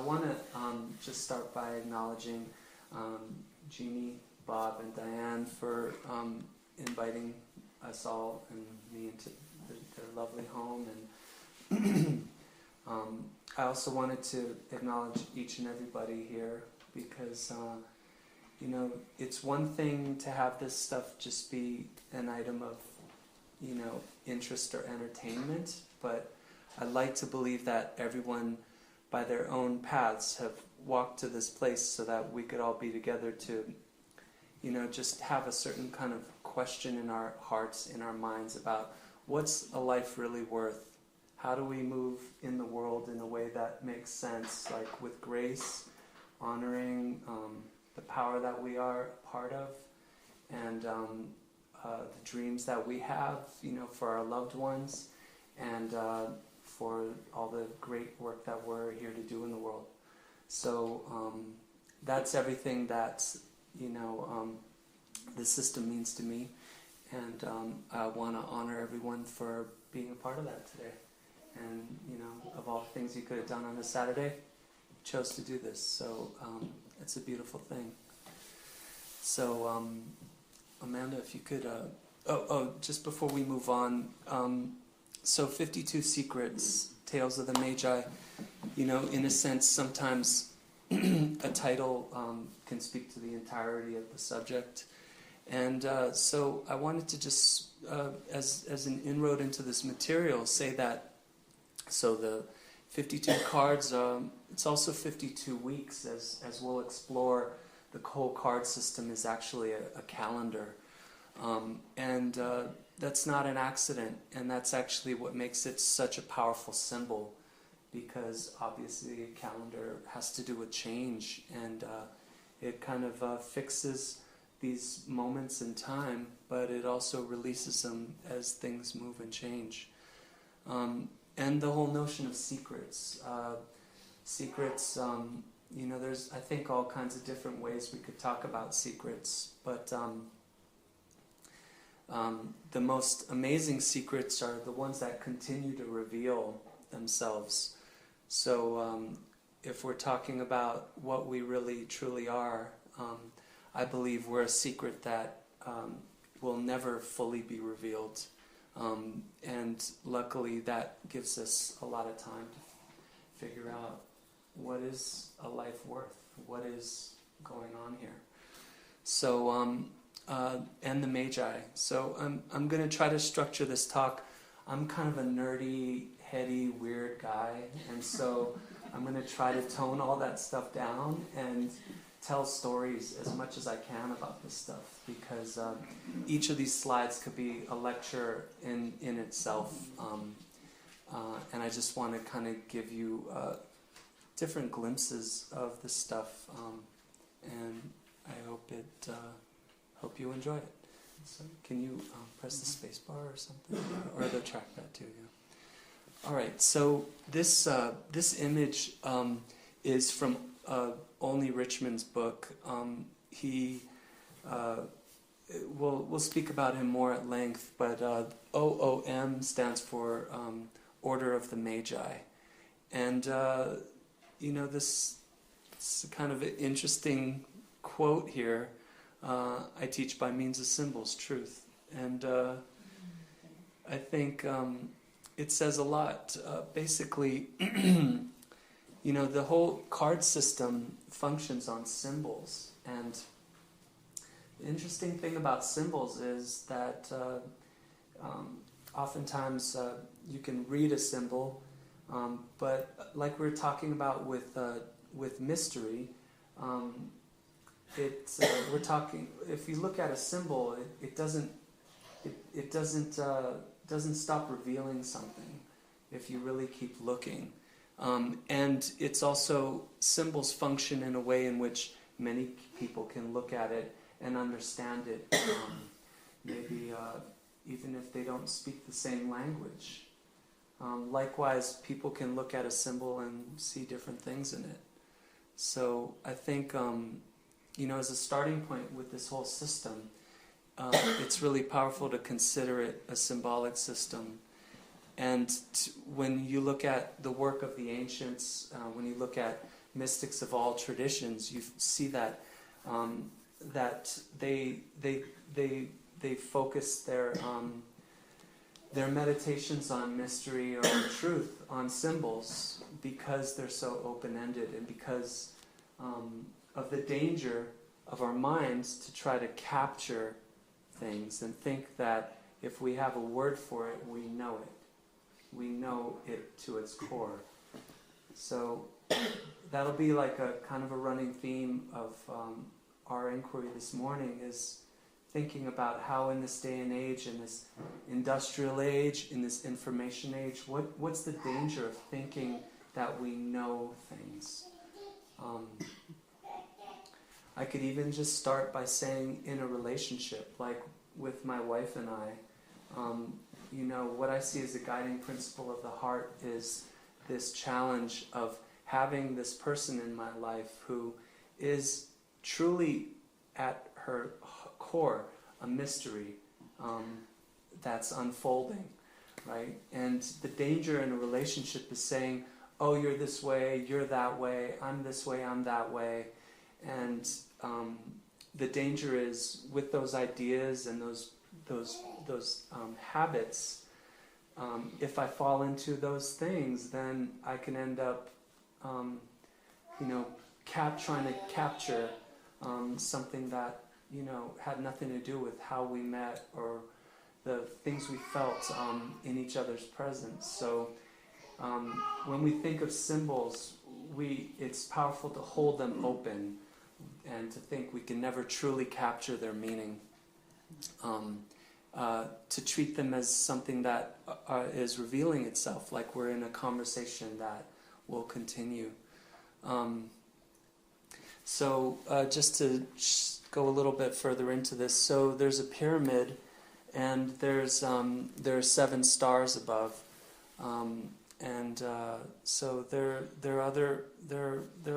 want to just start by acknowledging Jeannie, Bob, and Diane for inviting us all and me into their lovely home. And I also wanted to acknowledge each and everybody here because, you know, it's one thing to have this stuff just be an item of, you know, interest or entertainment, but I'd like to believe that everyone, by their own paths, have walked to this place so that we could all be together to, you know, just have a certain kind of question in our hearts, in our minds about what's a life really worth? How do we move in the world in a way that makes sense, like with grace, honoring the power that we are a part of, and the dreams that we have, you know, for our loved ones, and for all the great work that we're here to do in the world. So that's everything that, you know, the system means to me, and I want to honor everyone for being a part of that today. And, you know, of all the things you could have done on a Saturday, you chose to do this. So it's a beautiful thing. So, Amanda, if you could... just before we move on, so 52 Secrets, Tales of the Magi, you know, in a sense, sometimes a title can speak to the entirety of the subject. And so I wanted to just, as an inroad into this material, say that, so the 52 cards, it's also 52 weeks, as we'll explore. The whole card system is actually a calendar. And that's not an accident, and that's actually what makes it such a powerful symbol, because obviously a calendar has to do with change, and it kind of fixes these moments in time, but it also releases them as things move and change. And the whole notion of secrets. Secrets, you know, there's, I think, all kinds of different ways we could talk about secrets, but the most amazing secrets are the ones that continue to reveal themselves. So if we're talking about what we really truly are, I believe we're a secret that will never fully be revealed. And luckily that gives us a lot of time to figure out what is a life worth, what is going on here. So, and the Magi. So I'm going to try to structure this talk. I'm kind of a nerdy, heady, weird guy, and so I'm going to try to tone all that stuff down and tell stories as much as I can about this stuff, because each of these slides could be a lecture in itself, and I just want to kind of give you different glimpses of this stuff, and I hope hope you enjoy it. So can you press the space bar or something, or the trackpad too? Yeah. All right. So this this image is from Olney Richmond's book. We'll speak about him more at length, but OOM stands for Order of the Magi, and you know, this is kind of an interesting quote here. I teach by means of symbols, truth, and I think it says a lot. Basically, you know, the whole card system functions on symbols, and the interesting thing about symbols is that oftentimes you can read a symbol, but like we were talking about with mystery, we're talking. If you look at a symbol, it doesn't stop revealing something if you really keep looking. And it's also, symbols function in a way in which many people can look at it and understand it, maybe even if they don't speak the same language. Likewise, people can look at a symbol and see different things in it. So I think, you know, as a starting point with this whole system, it's really powerful to consider it a symbolic system. And when you look at the work of the ancients, when you look at mystics of all traditions, you see that that they focus their meditations on mystery or on truth, on symbols, because they're so open-ended, and because of the danger of our minds to try to capture things and think that if we have a word for it, we know it. We know it to its core. So that'll be like a kind of a running theme of our inquiry this morning, is thinking about how in this day and age, in this industrial age, in this information age, what's the danger of thinking that we know things? I could even just start by saying, in a relationship, like with my wife and I, what I see as a guiding principle of the heart is this challenge of having this person in my life who is truly at her core a mystery that's unfolding, right? And the danger in a relationship is saying, oh, you're this way, you're that way, I'm this way, I'm that way. And the danger is with those ideas and those habits, if I fall into those things, then I can end up, trying to capture something that, had nothing to do with how we met or the things we felt in each other's presence. So when we think of symbols, it's powerful to hold them open and to think we can never truly capture their meaning. To treat them as something that is revealing itself, like we're in a conversation that will continue. Just to go a little bit further into this, so there's a pyramid, and there are 7 stars above, so there are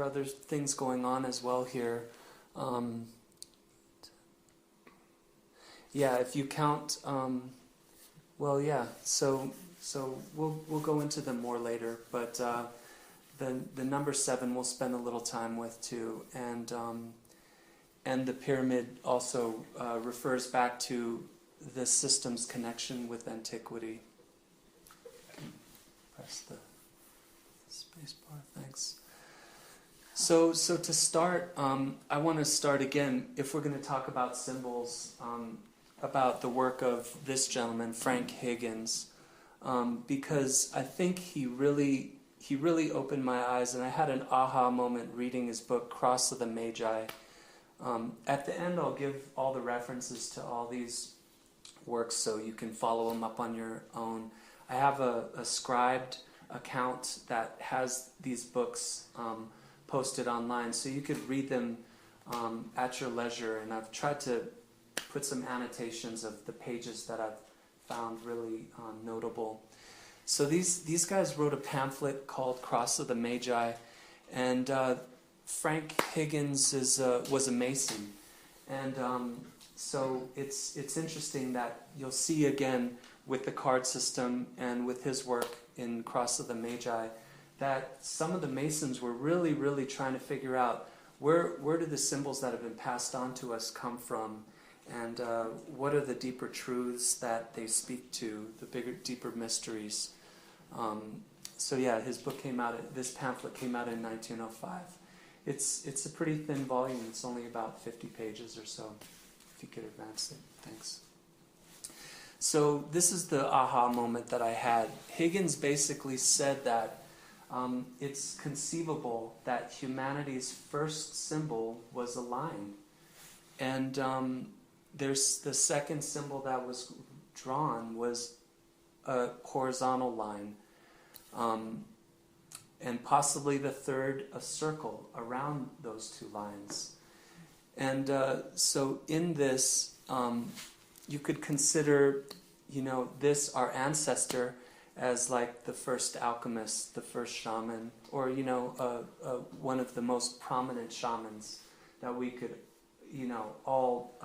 other things going on as well here. If you count, so we'll go into them more later, but the number 7 we'll spend a little time with too, and the pyramid also refers back to the system's connection with antiquity. Press the space bar, thanks. So to start, I want to start again, if we're going to talk about symbols, about the work of this gentleman, Frank Higgins, because I think he really opened my eyes, and I had an aha moment reading his book, Cross of the Magi. At the end, I'll give all the references to all these works so you can follow them up on your own. I have a scribed account that has these books posted online, so you could read them at your leisure, and I've tried to put some annotations of the pages that I've found really notable. So these guys wrote a pamphlet called Cross of the Magi, and Frank Higgins was a Mason, and so it's interesting that you'll see again with the card system and with his work in Cross of the Magi that some of the Masons were really trying to figure out where do the symbols that have been passed on to us come from, and what are the deeper truths that they speak to, the bigger, deeper mysteries. His book came out. This pamphlet came out in 1905. It's a pretty thin volume. It's only about 50 pages or so. If you could advance it, thanks. So this is the aha moment that I had. Higgins basically said that it's conceivable that humanity's first symbol was a line, and there's the second symbol that was drawn was a horizontal line, and possibly the third a circle around those 2 lines. And so in this, you could consider, this, our ancestor, as like the first alchemist, the first shaman, or, one of the most prominent shamans that we could, all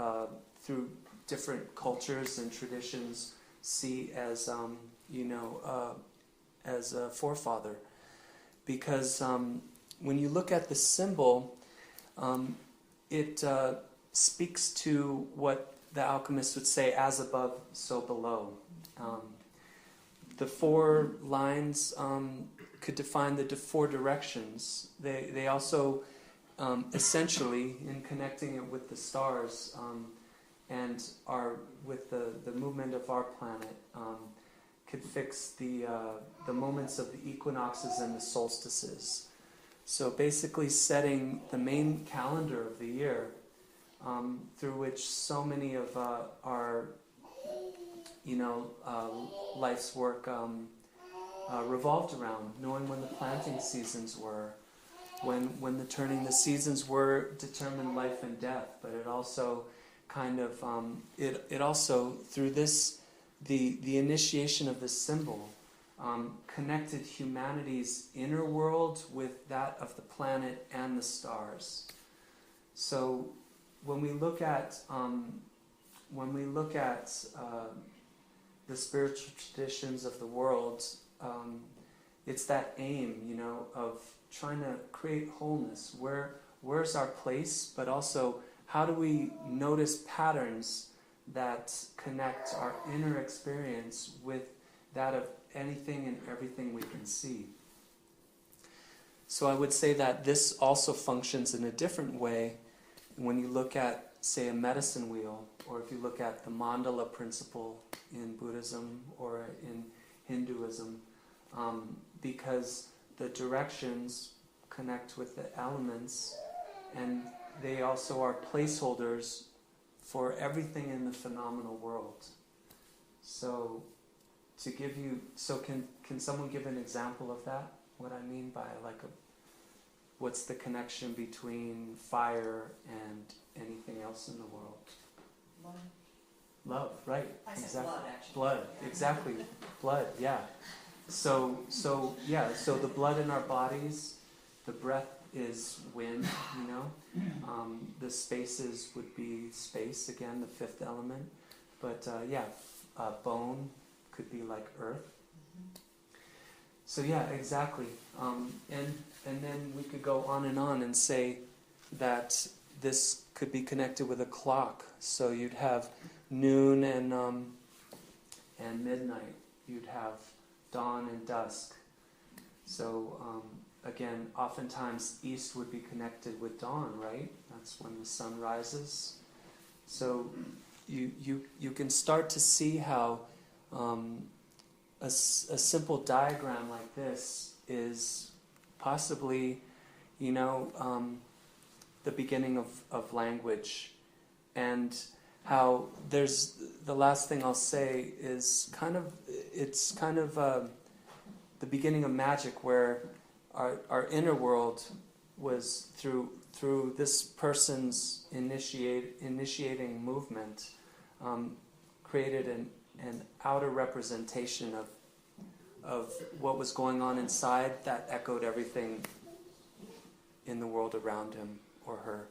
through different cultures and traditions see as, as a forefather. Because when you look at the symbol, it speaks to what the alchemists would say, as above, so below. The four lines could define the four directions. They also, essentially, in connecting it with the stars and with the movement of our planet, could fix the moments of the equinoxes and the solstices. So basically setting the main calendar of the year, through which so many of our life's work revolved around, knowing when the planting seasons were, when the turning the seasons were, determined life and death. But it also kind of it also, through this, the initiation of this symbol, connected humanity's inner world with that of the planet and the stars. So when we look at the spiritual traditions of the world, it's that aim, of trying to create wholeness. Where's our place, but also how do we notice patterns that connect our inner experience with that of anything and everything we can see. So I would say that this also functions in a different way when you look at, say, a medicine wheel, or if you look at the mandala principle in Buddhism or in Hinduism, because the directions connect with the elements, and they also are placeholders for everything in the phenomenal world. So can someone give an example of that? What I mean by what's the connection between fire and anything else in the world? Love. Love, right? I said exactly. blood, actually. Blood, exactly. Blood, yeah. So the blood in our bodies, the breath is wind, the spaces would be space, again, the fifth element. But bone could be like earth. So yeah, exactly. And then we could go on and say that this could be connected with a clock. So you'd have noon and midnight. You'd have dawn and dusk. So again, oftentimes east would be connected with dawn, right? That's when the sun rises. So you can start to see how a simple diagram like this is possibly, the beginning of language. And how there's, the last thing I'll say is it's kind of the beginning of magic, where our inner world was through this person's initiating movement, created an outer representation of what was going on inside that echoed everything in the world around him or her.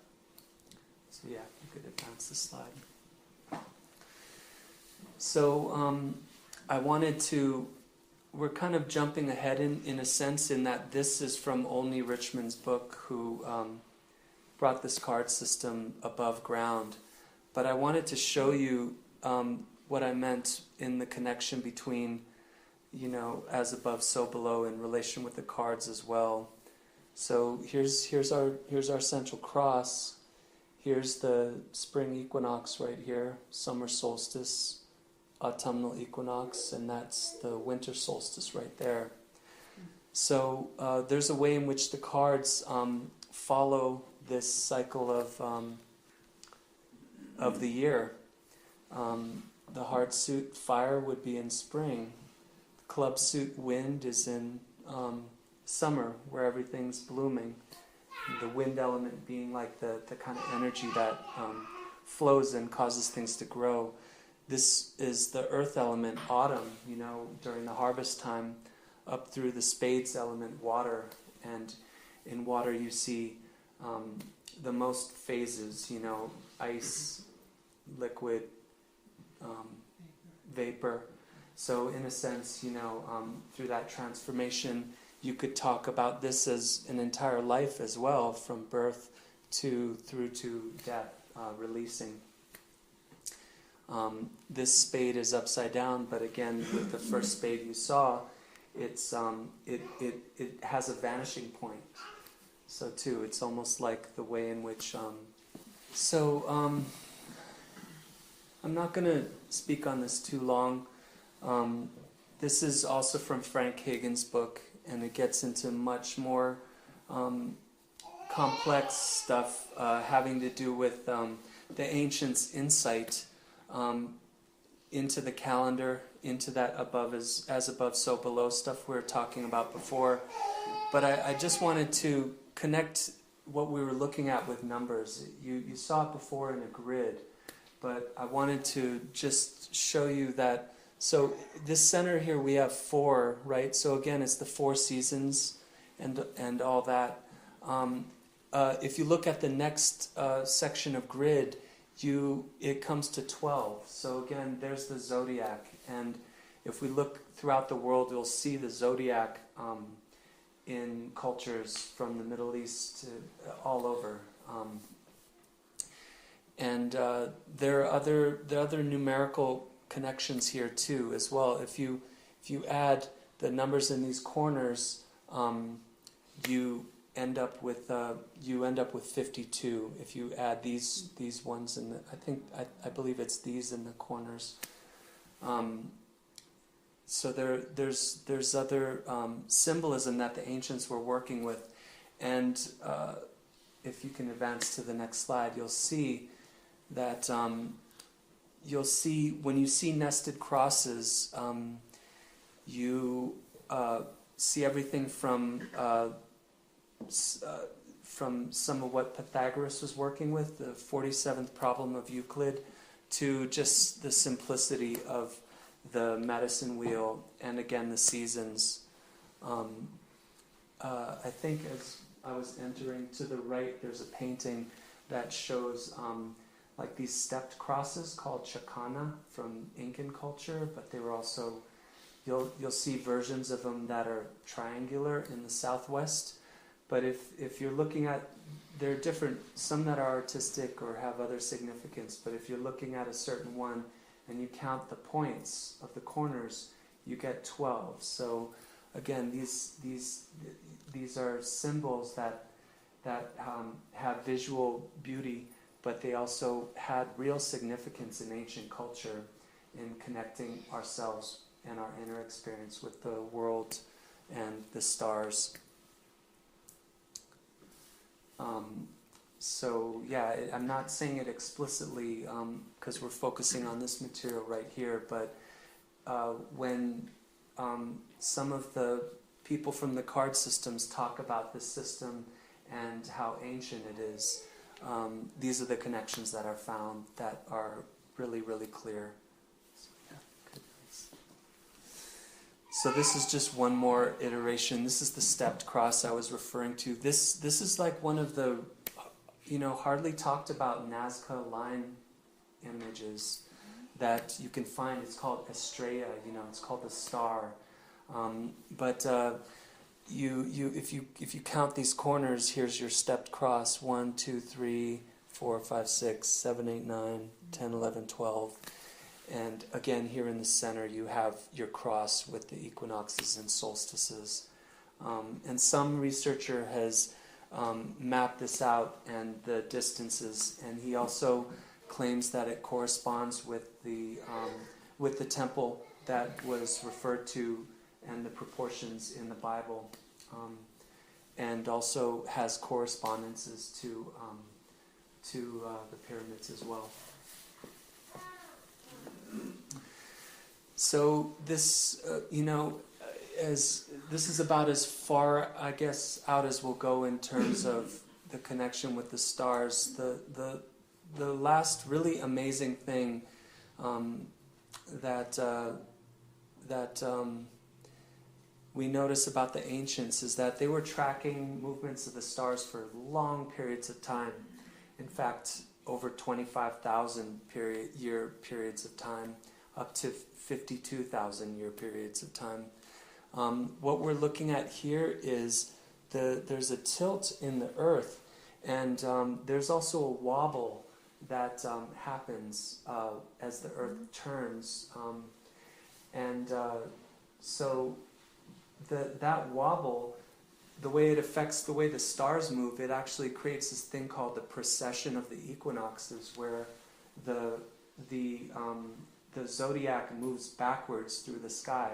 So yeah, you could advance the slide. So I wanted to, we're kind of jumping ahead in a sense, in that this is from Olney Richmond's book, who brought this card system above ground. But I wanted to show you what I meant in the connection between, as above, so below, in relation with the cards as well. So here's our central cross. Here's the spring equinox right here, summer solstice, autumnal equinox, and that's the winter solstice right there. So there's a way in which the cards follow this cycle of the year. The heart suit fire would be in spring. The club suit wind is in summer, where everything's blooming. The wind element being like the kind of energy that flows and causes things to grow. This is the earth element, autumn, during the harvest time, up through the spades element, water. And in water you see the most phases, ice, liquid, vapor. So in a sense, through that transformation you could talk about this as an entire life as well, from birth through to death, releasing. This spade is upside down, but again, with the first spade you saw, it has a vanishing point. So too, it's almost like the way in which. I'm not going to speak on this too long. This is also from Frank Hagen's book, and it gets into much more complex stuff having to do with the ancients' insight into the calendar, into that above as above, so below stuff we were talking about before. But I just wanted to connect what we were looking at with numbers. You saw it before in a grid, but I wanted to just show you that. So this center here we have 4, right? So again, it's the 4 seasons and all that. If you look at the next section of grid, it comes to 12. So again, there's the zodiac, and if we look throughout the world, we'll see the zodiac in cultures from the Middle East to all over. There are other numerical connections here too as well. If you add the numbers in these corners, you end up with 52. If you add these ones in I believe it's these in the corners. So there's other symbolism that the ancients were working with, and if you can advance to the next slide, you'll see that when you see nested crosses, you see everything from some of what Pythagoras was working with, the 47th problem of Euclid, to just the simplicity of the medicine wheel, and again the seasons. I think as I was entering to the right, there's a painting that shows like these stepped crosses called chakana from Incan culture, but they were also, you'll see versions of them that are triangular in the southwest. But if you're looking at, there are different, some that are artistic or have other significance, but if you're looking at a certain one and you count the points of the corners, you get 12. So again, these are symbols that have visual beauty, but they also had real significance in ancient culture in connecting ourselves and our inner experience with the world and the stars. So yeah, I'm not saying it explicitly because we're focusing on this material right here, but when some of the people from the card systems talk about this system and how ancient it is, these are the connections that are found that are really, really clear. So this is just one more iteration. This is the stepped cross I was referring to. This is like one of the, hardly talked about Nazca line images that you can find. It's called Estrella. It's called the star. But if you count these corners, here's your stepped cross: 1, 2, 3, 4, 5, 6, 7, 8, 9, 10, 11, 12. And again, here in the center, you have your cross with the equinoxes and solstices. And some researcher has mapped this out and the distances, and he also claims that it corresponds with the temple that was referred to and the proportions in the Bible, and also has correspondences to the pyramids as well. So this, as this is about as far, I guess, out as we'll go in terms of the connection with the stars. The last really amazing thing that we notice about the ancients is that they were tracking movements of the stars for long periods of time. In fact, over 25,000 year periods of time, up to 52,000 year periods of time. What we're looking at here is there's a tilt in the earth, and there's also a wobble that happens as the earth turns. So that wobble, the way it affects the way the stars move, it actually creates this thing called the precession of the equinoxes, where the zodiac moves backwards through the sky,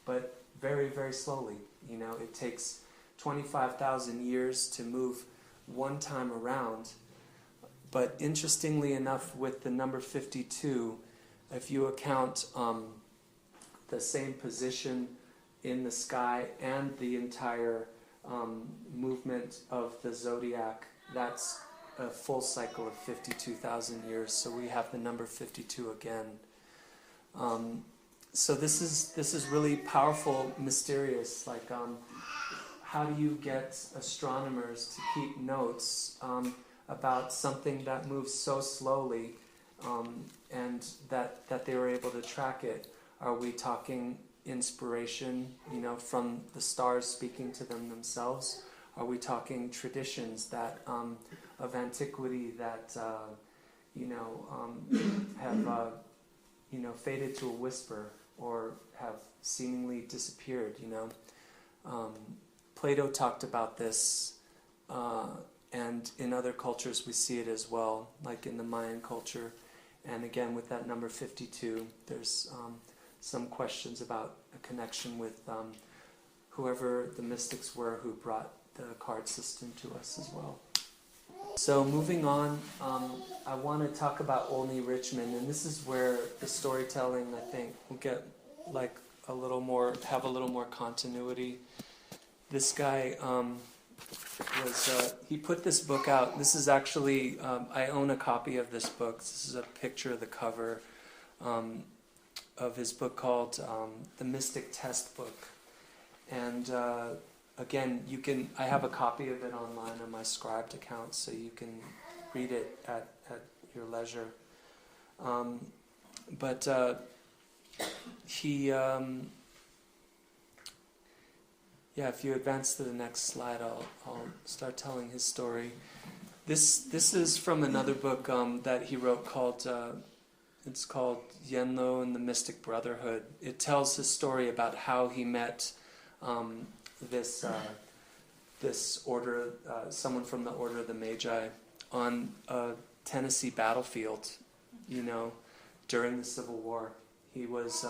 but very, very slowly. You know, it takes 25,000 years to move one time around. But interestingly enough, with the number 52, if you account the same position in the sky and the entire movement of the zodiac, that's a full cycle of 52,000 years. So we have the number 52 again. So this is really powerful, mysterious. Like, how do you get astronomers to keep notes about something that moves so slowly, and that they were able to track it? Are we talking inspiration, you know, from the stars speaking to them themselves? Are we talking traditions that of antiquity that have faded to a whisper or have seemingly disappeared? You know, Plato talked about this, and in other cultures we see it as well, like in the Mayan culture. And again, with that number 52, there's some questions about a connection with whoever the mystics were who brought the card system to us as well. So moving on, I want to talk about Olney Richmond, and this is where the storytelling, I think, will get like have a little more continuity. This guy he put this book out. This is actually, I own a copy of this book. This is a picture of the cover of his book called The Mystic Test Book. And again, I have a copy of it online on my Scribed account, so you can read it at your leisure. If you advance to the next slide, I'll start telling his story. This is from another book that he wrote called it's called Yenlo and the Mystic Brotherhood. It tells his story about how he met this order, someone from the Order of the Magi, on a Tennessee battlefield, you know, during the Civil War. He was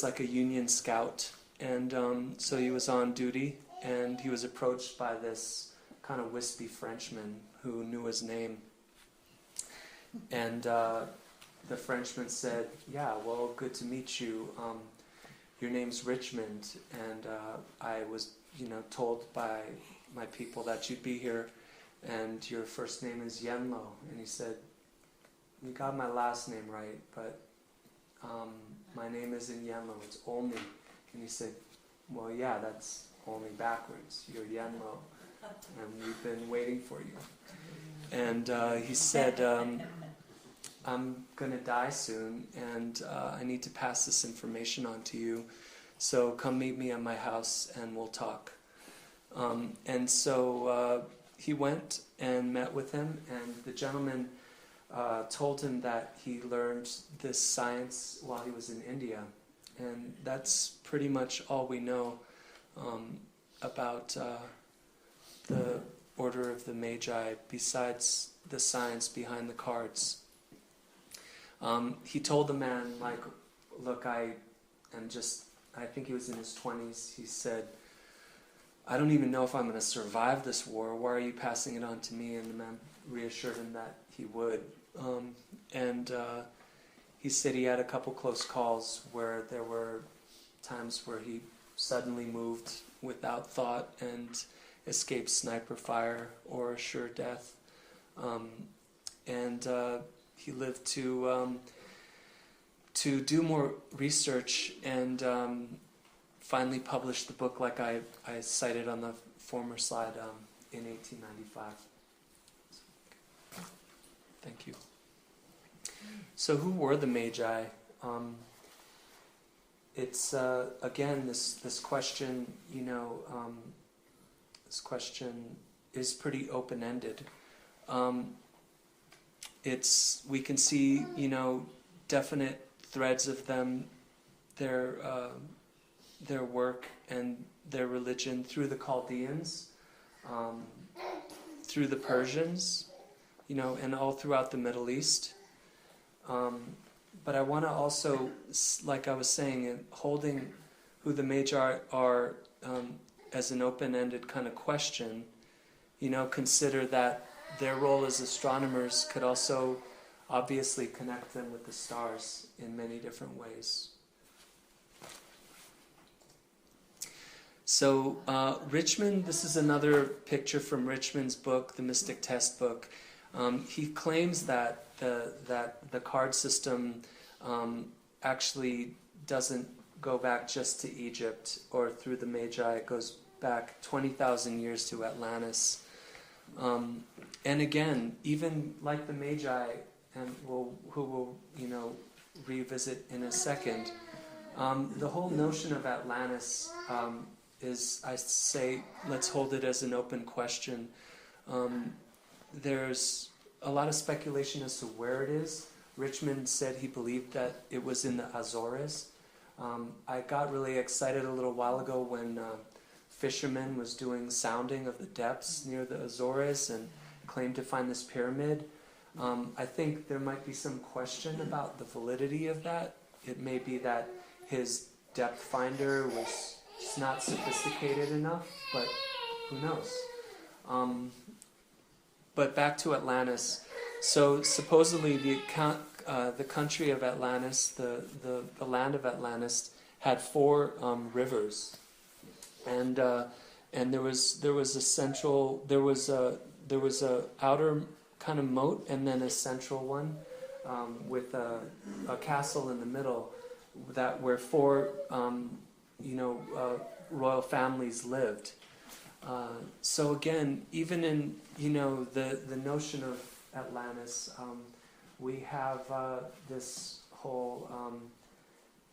like a Union scout, and so he was on duty, and he was approached by this kind of wispy Frenchman who knew his name. And the Frenchman said, "Yeah, well, good to meet you. Your name's Richmond, and I was, told by my people that you'd be here, and your first name is Yenlo." And he said, "You got my last name right, but my name isn't Yenlo, it's Olney." And he said, "Well, yeah, that's only backwards. You're Yenlo, and we've been waiting for you." And he said, "I'm going to die soon, and I need to pass this information on to you, so come meet me at my house and we'll talk." And so he went and met with him, and the gentleman told him that he learned this science while he was in India. And that's pretty much all we know about the Order of the Magi, besides the science behind the cards. He told the man, like, "Look, I think he was in his 20s, he said, "I don't even know if I'm going to survive this war. Why are you passing it on to me?" And the man reassured him that he would. He said he had a couple close calls where there were times where he suddenly moved without thought and escaped sniper fire or sure death. He lived to do more research and finally published the book, like I cited on the former slide, in 1895. Thank you. So who were the Magi? it's again this question, this question is pretty open-ended. We can see, definite threads of them, their work and their religion through the Chaldeans, through the Persians, and all throughout the Middle East. But I want to also, like I was saying, holding who the Magi are as an open-ended kind of question, consider that their role as astronomers could also obviously connect them with the stars in many different ways. So Richmond, this is another picture from Richmond's book, The Mystic Test book. He claims that the card system actually doesn't go back just to Egypt or through the Magi. It goes back 20,000 years to Atlantis. And again, even like the Magi, and who we'll revisit in a second, the whole notion of Atlantis is, I say, let's hold it as an open question. There's a lot of speculation as to where it is. Richmond said he believed that it was in the Azores. I got really excited a little while ago when fisherman was doing sounding of the depths near the Azores and claimed to find this pyramid. I think there might be some question about the validity of that. It may be that his depth finder was not sophisticated enough, but who knows? But back to Atlantis. So supposedly the country of Atlantis, the land of Atlantis, had 4 rivers, and there was a outer kind of moat and then a central one with a castle in the middle where 4 royal families lived. So again, even in the notion of Atlantis, we have this whole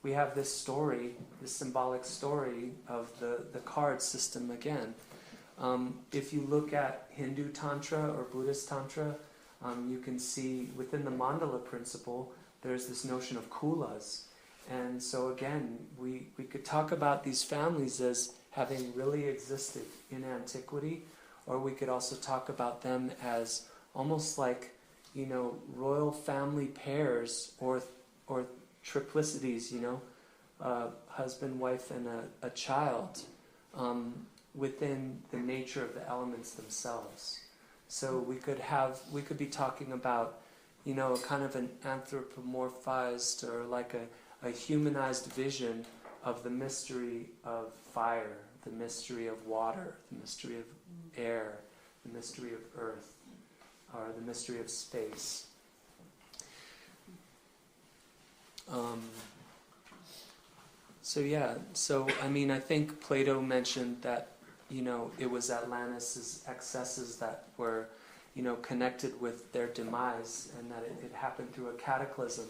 we have this story, this symbolic story of the card system again. If you look at Hindu Tantra or Buddhist Tantra, you can see within the mandala principle there's this notion of kulas. And so again, we could talk about these families as having really existed in antiquity, or we could also talk about them as almost like, royal family pairs or triplicities, husband, wife, and a child within the nature of the elements themselves. So we could be talking about, a kind of an anthropomorphized or like a humanized vision of the mystery of fire, the mystery of water, the mystery of air, the mystery of earth, or the mystery of space. I think Plato mentioned that, it was Atlantis' excesses that were, connected with their demise, and that it happened through a cataclysm.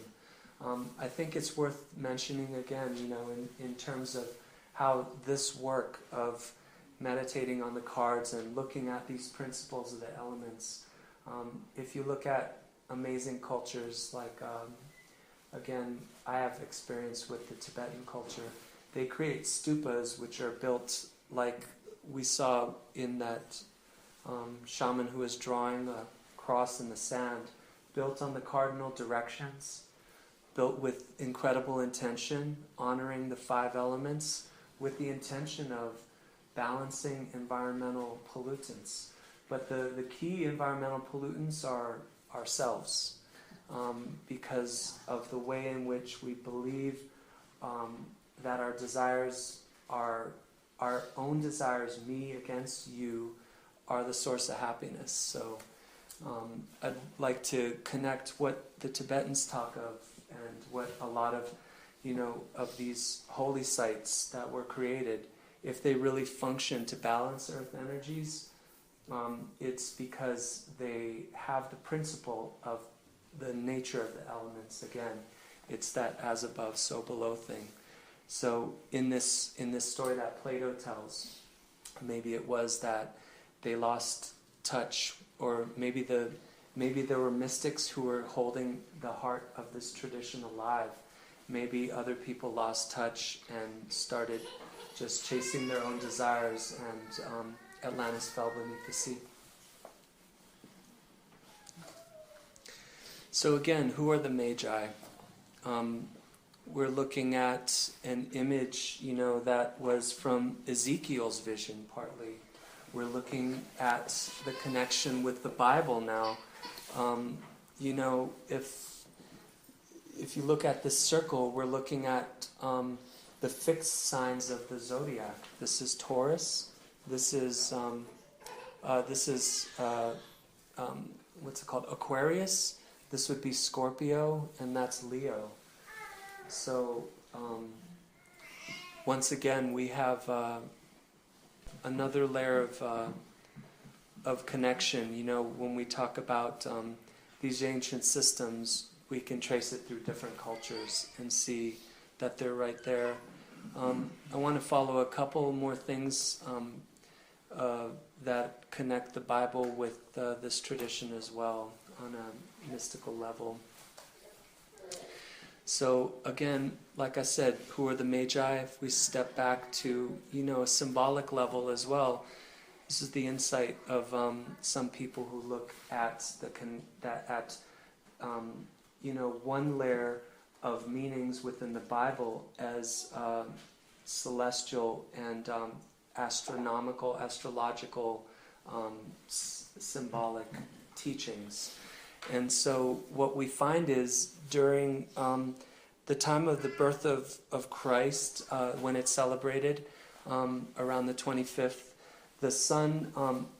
I think it's worth mentioning again, in terms of how this work of meditating on the cards and looking at these principles of the elements, if you look at amazing cultures like, again, I have experience with the Tibetan culture, they create stupas which are built like we saw in that shaman who was drawing a cross in the sand, built on the cardinal directions, built with incredible intention, honoring the 5 elements with the intention of balancing environmental pollutants. But the key environmental pollutants are ourselves, because of the way in which we believe that our desires are our own desires, me against you, are the source of happiness. So I'd like to connect what the Tibetans talk of and what a lot of, of these holy sites that were created, if they really function to balance earth energies, it's because they have the principle of the nature of the elements. Again, it's that as above, so below thing. So in this story that Plato tells, maybe it was that they lost touch, or maybe there were mystics who were holding the heart of this tradition alive. Maybe other people lost touch and started just chasing their own desires, and Atlantis fell beneath the sea. So again, who are the Magi? We're looking at an image, that was from Ezekiel's vision partly. We're looking at the connection with the Bible now. If you look at this circle, we're looking at the fixed signs of the zodiac. This is Taurus. This is what's it called? Aquarius. This would be Scorpio, and that's Leo. So once again, we have another layer of connection. When we talk about these ancient systems, we can trace it through different cultures and see that they're right there. I want to follow a couple more things that connect the Bible with this tradition as well on a mystical level. So again, like I said, who are the Magi? If we step back to a symbolic level as well, this is the insight of some people who look at one layer of meanings within the Bible as celestial and astronomical, astrological, symbolic teachings. And so what we find is during the time of the birth of Christ, when it's celebrated around the 25th, the sun,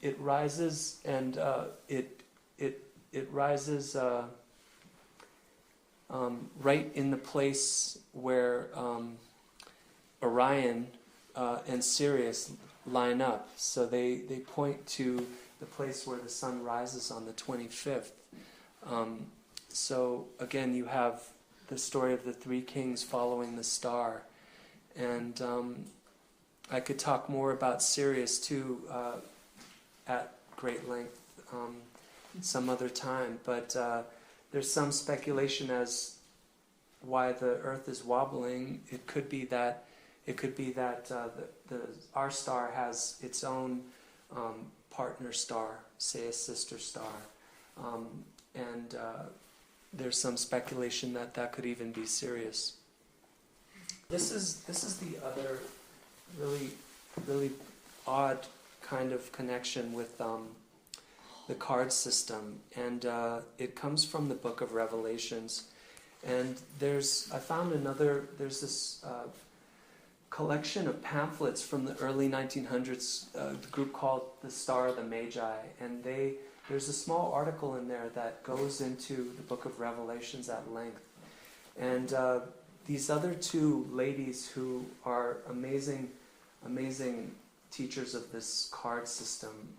it rises, and it rises right in the place where Orion and Sirius line up. So they point to the place where the sun rises on the 25th. So again, you have the story of the three kings following the star. And I could talk more about Sirius too at great length some other time. But there's some speculation as why the Earth is wobbling. It could be that our star has its own partner star, say a sister star. And there's some speculation that could even be Sirius. This is the other really, really odd kind of connection with the card system, and it comes from the Book of Revelations. And there's this collection of pamphlets from the early 1900s, the group called the Star of the Magi, and there's a small article in there that goes into the Book of Revelations at length. And these other two ladies who are amazing teachers of this card system,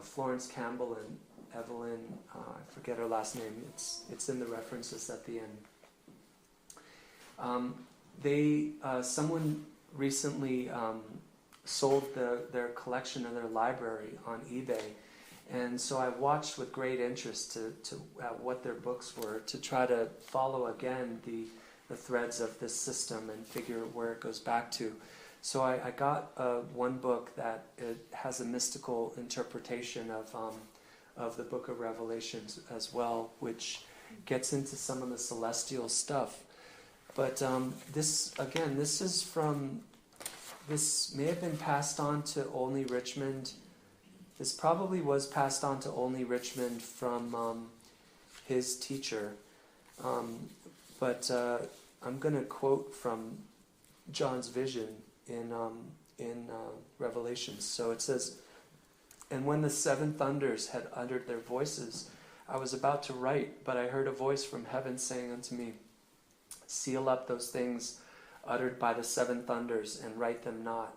Florence Campbell and Evelyn, I forget her last name, it's in the references at the end. Someone recently sold their collection and their library on eBay. And so I watched with great interest to what their books were, to try to follow again the threads of this system and figure where it goes back to. So I got one book that it has a mystical interpretation of the Book of Revelations as well, which gets into some of the celestial stuff. But this may have been passed on to Olney Richmond. This probably was passed on to Olney Richmond from his teacher. But I'm going to quote from John's vision in Revelations. So it says, "And when the seven thunders had uttered their voices, I was about to write, but I heard a voice from heaven saying unto me, Seal up those things uttered by the seven thunders, and write them not.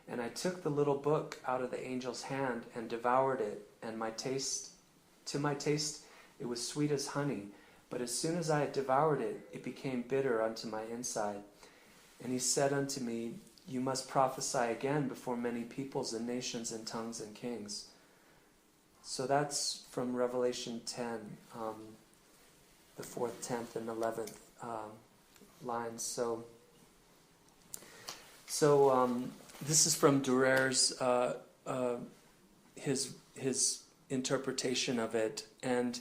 And I took the little book out of the angel's hand and devoured it, and to my taste it was sweet as honey. But as soon as I had devoured it, it became bitter unto my inside. And he said unto me, you must prophesy again before many peoples and nations and tongues and kings. So that's from Revelation 10, the 4th, 10th, and 11th lines. So this is from Durer's his interpretation of it, and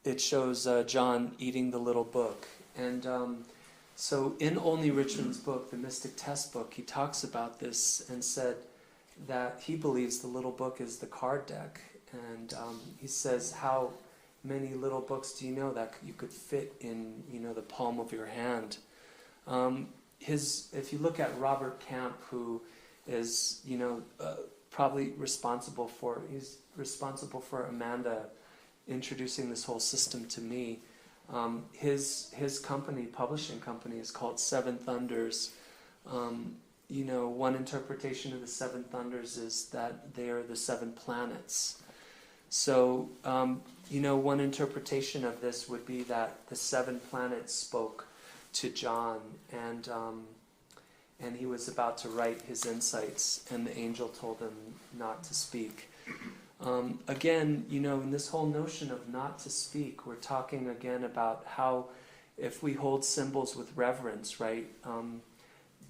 it shows John eating the little book. And so in Olney Richmond's book, the Mystic Test book, he talks about this and said that he believes the little book is the card deck. And he says, how many little books do you know that you could fit in, the palm of your hand? If you look at Robert Camp, who is, probably responsible for Amanda introducing this whole system to me. His company, publishing company, is called Seven Thunders. One interpretation of the Seven Thunders is that they are the 7 planets. So, one interpretation of this would be that the 7 planets spoke to John, and he was about to write his insights, and the angel told him not to speak. Again, in this whole notion of not to speak, we're talking again about how if we hold symbols with reverence, right,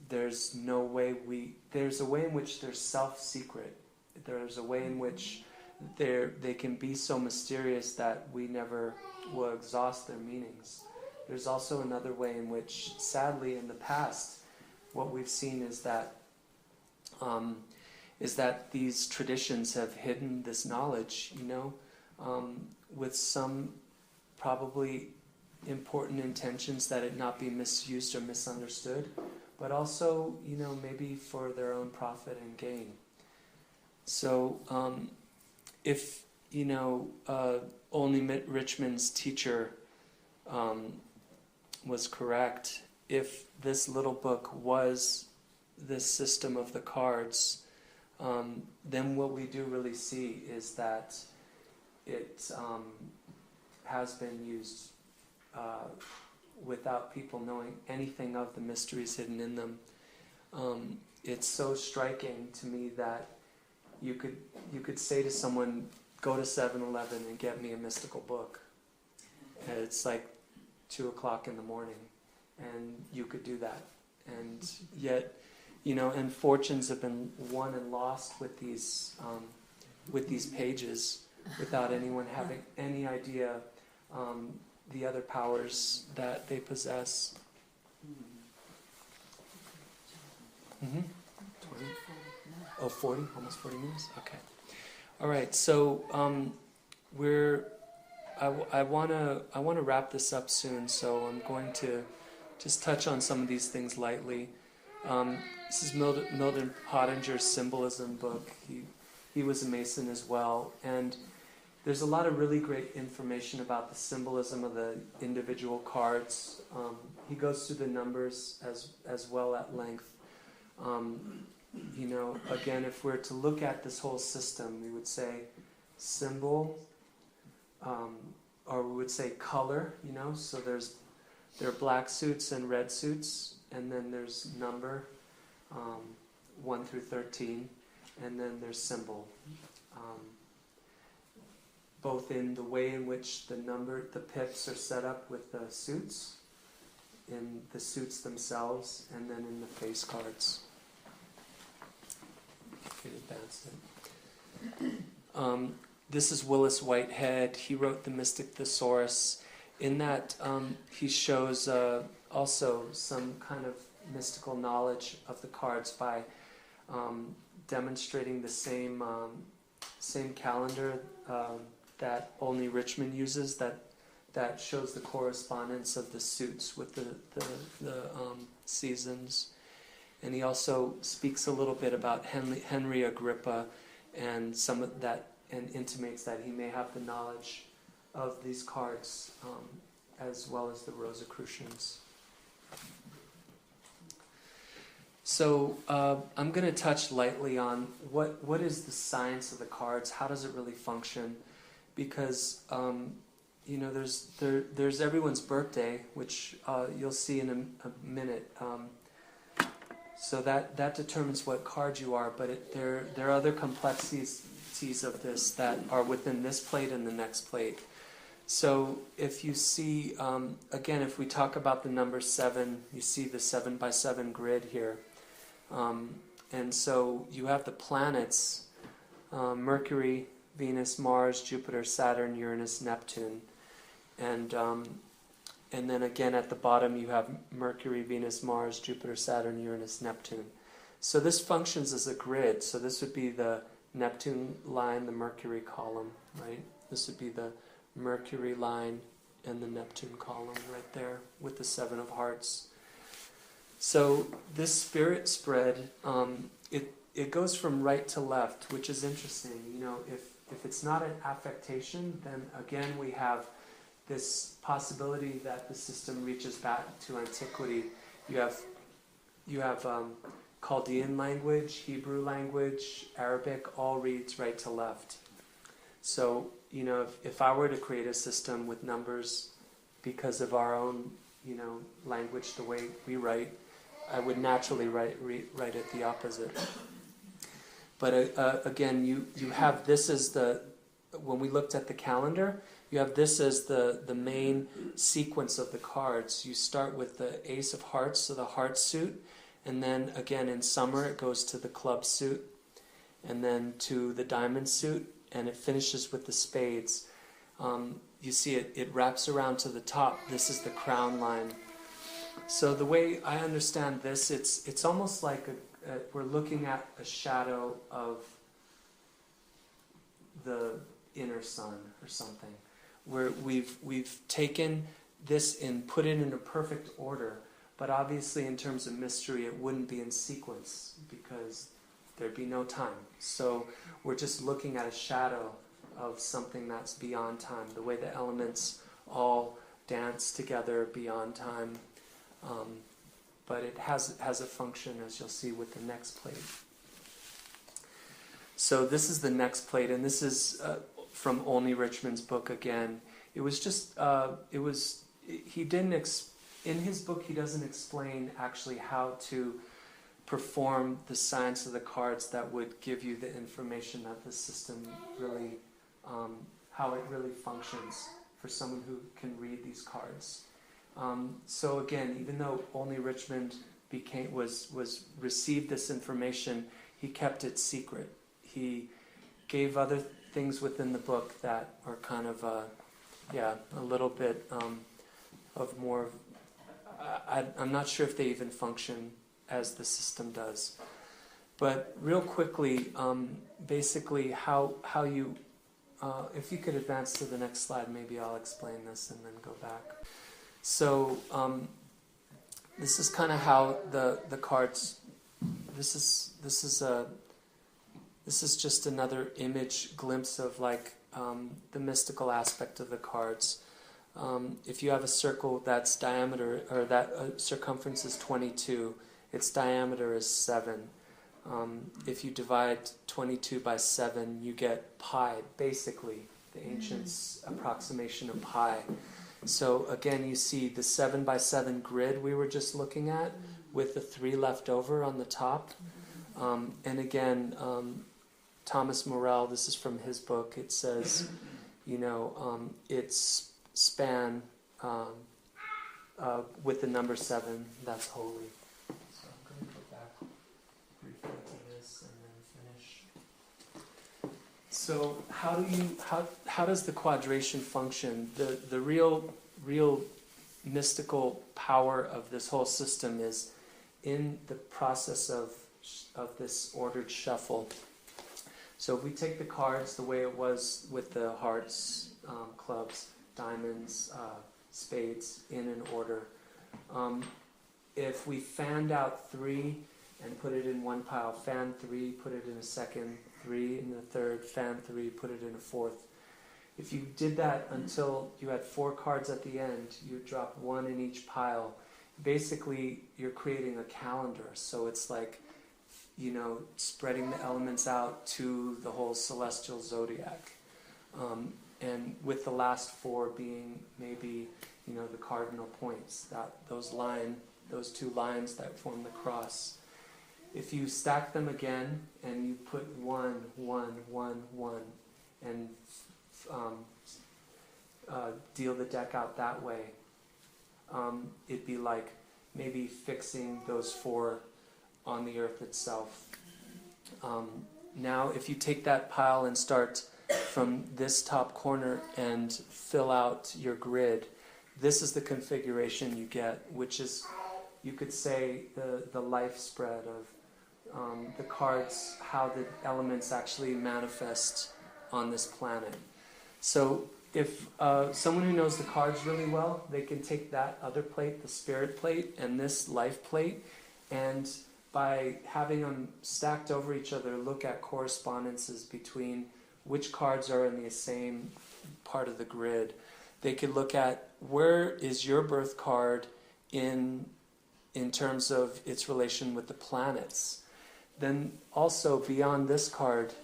there's a way in which they're self-secret. There's a way in which they can be so mysterious that we never will exhaust their meanings. There's also another way in which, sadly, in the past, what we've seen is that these traditions have hidden this knowledge, with some probably important intentions that it not be misused or misunderstood, but also, maybe for their own profit and gain. So, if, only Richmond's teacher was correct, if this little book was this system of the cards, then what we do really see is that it has been used without people knowing anything of the mysteries hidden in them. It's so striking to me that you could say to someone, go to 7-Eleven and get me a mystical book. And it's like 2 o'clock in the morning, and you could do that. And yet, and fortunes have been won and lost with these pages, without anyone having any idea the other powers that they possess. Mm-hmm. 20? Oh, 40? Almost 40 minutes? Okay. All right. So I want to wrap this up soon. So I'm going to just touch on some of these things lightly. This is Milton Pottinger's symbolism book. He was a Mason as well, and there's a lot of really great information about the symbolism of the individual cards. He goes through the numbers as well at length. Again, if we're to look at this whole system, we would say symbol, or we would say color. So there are black suits and red suits, and then there's number, 1 through 13, and then there's symbol. Both in the way in which the pips are set up with the suits, in the suits themselves, and then in the face cards. If you advance it. This is Willis Whitehead. He wrote The Mystic Thesaurus. In that, he shows also some kind of mystical knowledge of the cards by demonstrating the same calendar that only Richmond uses, that shows the correspondence of the suits with the seasons. And he also speaks a little bit about Henry Agrippa and some of that, and intimates that he may have the knowledge of these cards as well as the Rosicrucians. So I'm going to touch lightly on what is the science of the cards, how does it really function, because there's everyone's birthday, which you'll see in a minute. So that determines what card you are, but there are other complexities of this that are within this plate and the next plate. So if you see, again, if we talk about the number 7, you see the 7 by 7 grid here. And so you have the planets, Mercury, Venus, Mars, Jupiter, Saturn, Uranus, Neptune. And then again at the bottom you have Mercury, Venus, Mars, Jupiter, Saturn, Uranus, Neptune. So this functions as a grid. So this would be the Neptune line, the Mercury column, right? This would be the Mercury line and the Neptune column right there with the 7 of hearts. So this spirit spread, it goes from right to left, which is interesting. If it's not an affectation, then again we have this possibility that the system reaches back to antiquity. You have Chaldean language, Hebrew language, Arabic, all reads right to left. So, if I were to create a system with numbers because of our own, language, the way we write, I would naturally write it the opposite. But again, you have this as when we looked at the calendar, you have this as the main sequence of the cards. You start with the Ace of Hearts, so the heart suit, and then again in summer it goes to the club suit, and then to the diamond suit, and it finishes with the spades. You see it wraps around to the top. This is the crown line. So the way I understand this, it's almost like we're looking at a shadow of the inner sun or something, where we've taken this and put it in a perfect order, but obviously in terms of mystery it wouldn't be in sequence because there'd be no time. So we're just looking at a shadow of something that's beyond time, the way the elements all dance together beyond time. But it has a function, as you'll see with the next plate. So this is the next plate, and this is from Olney Richmond's book again. It was just, he didn't, in his book he doesn't explain actually how to perform the science of the cards that would give you the information that the system really, how it really functions for someone who can read these cards. So again, even though Olney Richmond received this information, he kept it secret. He gave other things within the book that are kind of, a little bit of more. I'm not sure if they even function as the system does. But real quickly, basically, how you, if you could advance to the next slide, maybe I'll explain this and then go back. So this is kind of how the cards. This is just another image glimpse of the mystical aspect of the cards. If you have a circle that's diameter, or that circumference is 22, its diameter is 7. If you divide 22 by 7, you get pi, basically, the ancients' approximation of pi. So again, you see the 7 by 7 grid we were just looking at with the 3 left over on the top. And again, Thomas Morell, this is from his book, it says, it's span with the number 7, that's holy. So I'm going to go back briefly to this and then finish. So how does the quadration function? The real mystical power of this whole system is in the process of this ordered shuffle. So if we take the cards the way it was with the hearts, clubs, diamonds, spades in an order. If we fanned out 3 and put it in one pile, fan 3, put it in a second, 3 in the third, fan 3, put it in a fourth. If you did that until you had 4 cards at the end, you drop 1 in each pile. Basically, you're creating a calendar. So it's like, spreading the elements out to the whole celestial zodiac. and with the last 4 being maybe, the cardinal points, those 2 lines that form the cross. If you stack them again and you put 1, 1, 1, 1, and deal the deck out that way, it'd be like maybe fixing those 4 on the earth itself. Now, if you take that pile and start from this top corner and fill out your grid, this is the configuration you get, which is, you could say, the life spread of the cards, how the elements actually manifest on this planet. So if someone who knows the cards really well, they can take that other plate, the spirit plate, and this life plate, and by having them stacked over each other, look at correspondences between which cards are in the same part of the grid. They could look at where is your birth card in terms of its relation with the planets. Then also beyond this card,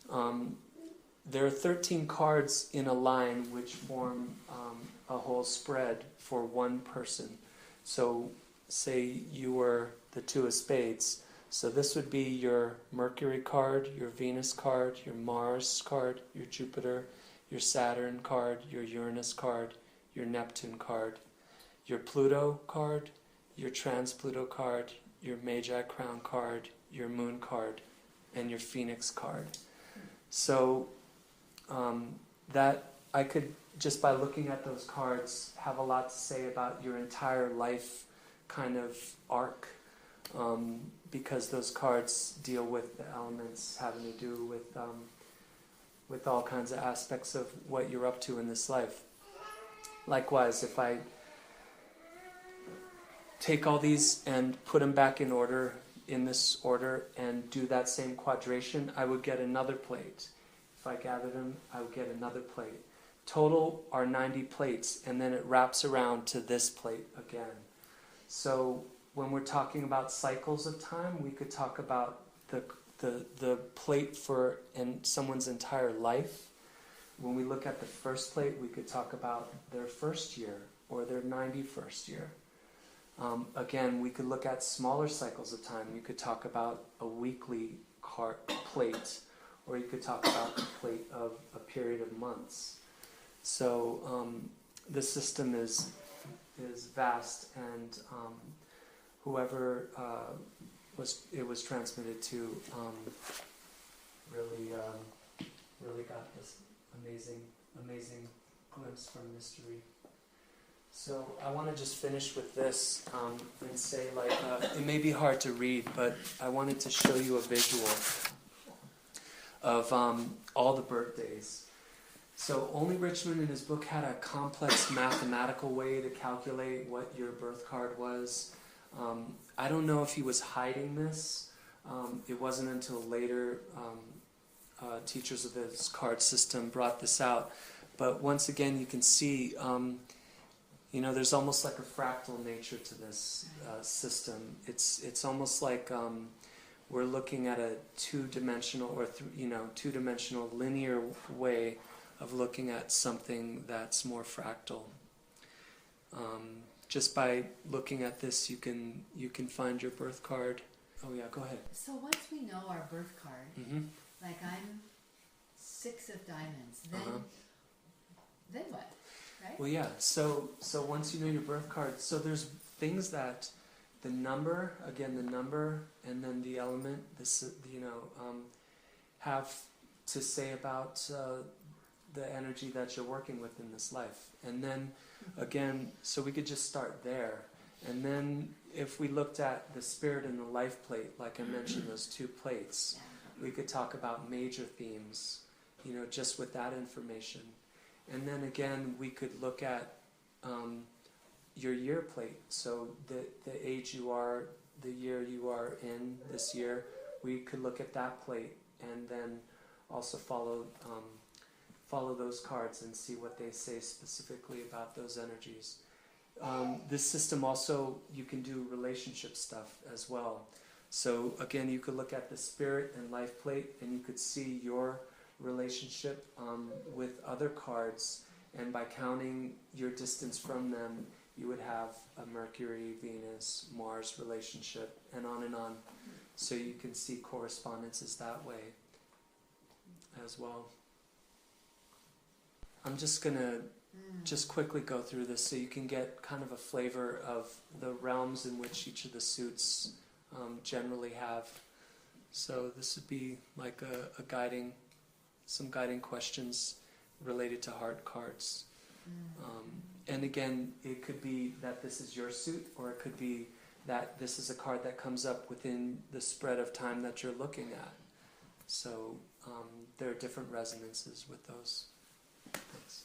there are 13 cards in a line which form a whole spread for one person. So say you were the 2 of spades. So this would be your Mercury card, your Venus card, your Mars card, your Jupiter, your Saturn card, your Uranus card, your Neptune card, your Pluto card, your Trans-Pluto card, your Magi crown card, your Moon card, and your Phoenix card. So that I could, just by looking at those cards, have a lot to say about your entire life kind of arc, because those cards deal with the elements having to do with all kinds of aspects of what you're up to in this life. Likewise, if I take all these and put them back in order, in this order, and do that same quadration, I would get another plate. If I gathered them, I would get another plate. Total are 90 plates, and then it wraps around to this plate again. So when we're talking about cycles of time, we could talk about the plate for someone's entire life. When we look at the first plate, we could talk about their first year or their 91st year. Again, we could look at smaller cycles of time. You could talk about a weekly plate, or you could talk about a plate of a period of months. So the system is vast, and whoever it was transmitted to really got this amazing glimpse from mystery. So I want to just finish with this and say, it may be hard to read, but I wanted to show you a visual of all the birthdays. So only Richmond in his book had a complex mathematical way to calculate what your birth card was. I don't know if he was hiding this. It wasn't until later teachers of this card system brought this out. But once again, you can see, there's almost like a fractal nature to this system. It's almost like we're looking at a two-dimensional or two-dimensional linear way of looking at something that's more fractal. Just by looking at this, you can find your birth card. Oh yeah, go ahead. So once we know our birth card, Mm-hmm. like I'm 6 of diamonds, then what? Right? Well, yeah. So once you know your birth card, so there's things that the number, and then the element, have to say about the energy that you're working with in this life. And then, again, so we could just start there. And then if we looked at the spirit and the life plate, like I mentioned, those 2 plates, we could talk about major themes, just with that information. And then again, we could look at your year plate. So the age you are, the year you are in this year, we could look at that plate and then also follow those cards and see what they say specifically about those energies. This system also, you can do relationship stuff as well. So again, you could look at the spirit and life plate, and you could see your relationship with other cards, and by counting your distance from them, you would have a Mercury, Venus, Mars relationship, and on. So you can see correspondences that way as well. I'm just going to just quickly go through this so you can get kind of a flavor of the realms in which each of the suits generally have. So this would be like some guiding questions related to heart cards. And again, it could be that this is your suit, or it could be that this is a card that comes up within the spread of time that you're looking at. So there are different resonances with those. Thanks.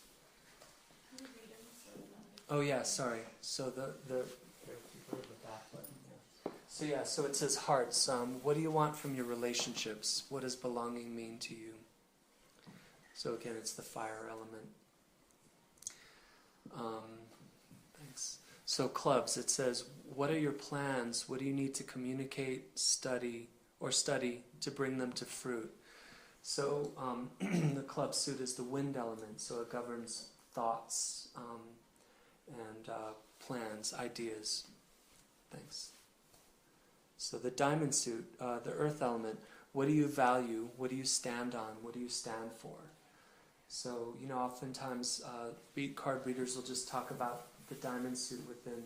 Oh yeah, sorry. So so it says hearts. What do you want from your relationships? What does belonging mean to you? So again, it's the fire element. Thanks. So clubs, it says, what are your plans? What do you need to communicate, study to bring them to fruit? So the club suit is the wind element, so it governs thoughts and plans, ideas. Thanks. So the diamond suit, the earth element, what do you value? What do you stand on? What do you stand for? So, oftentimes card readers will just talk about the diamond suit within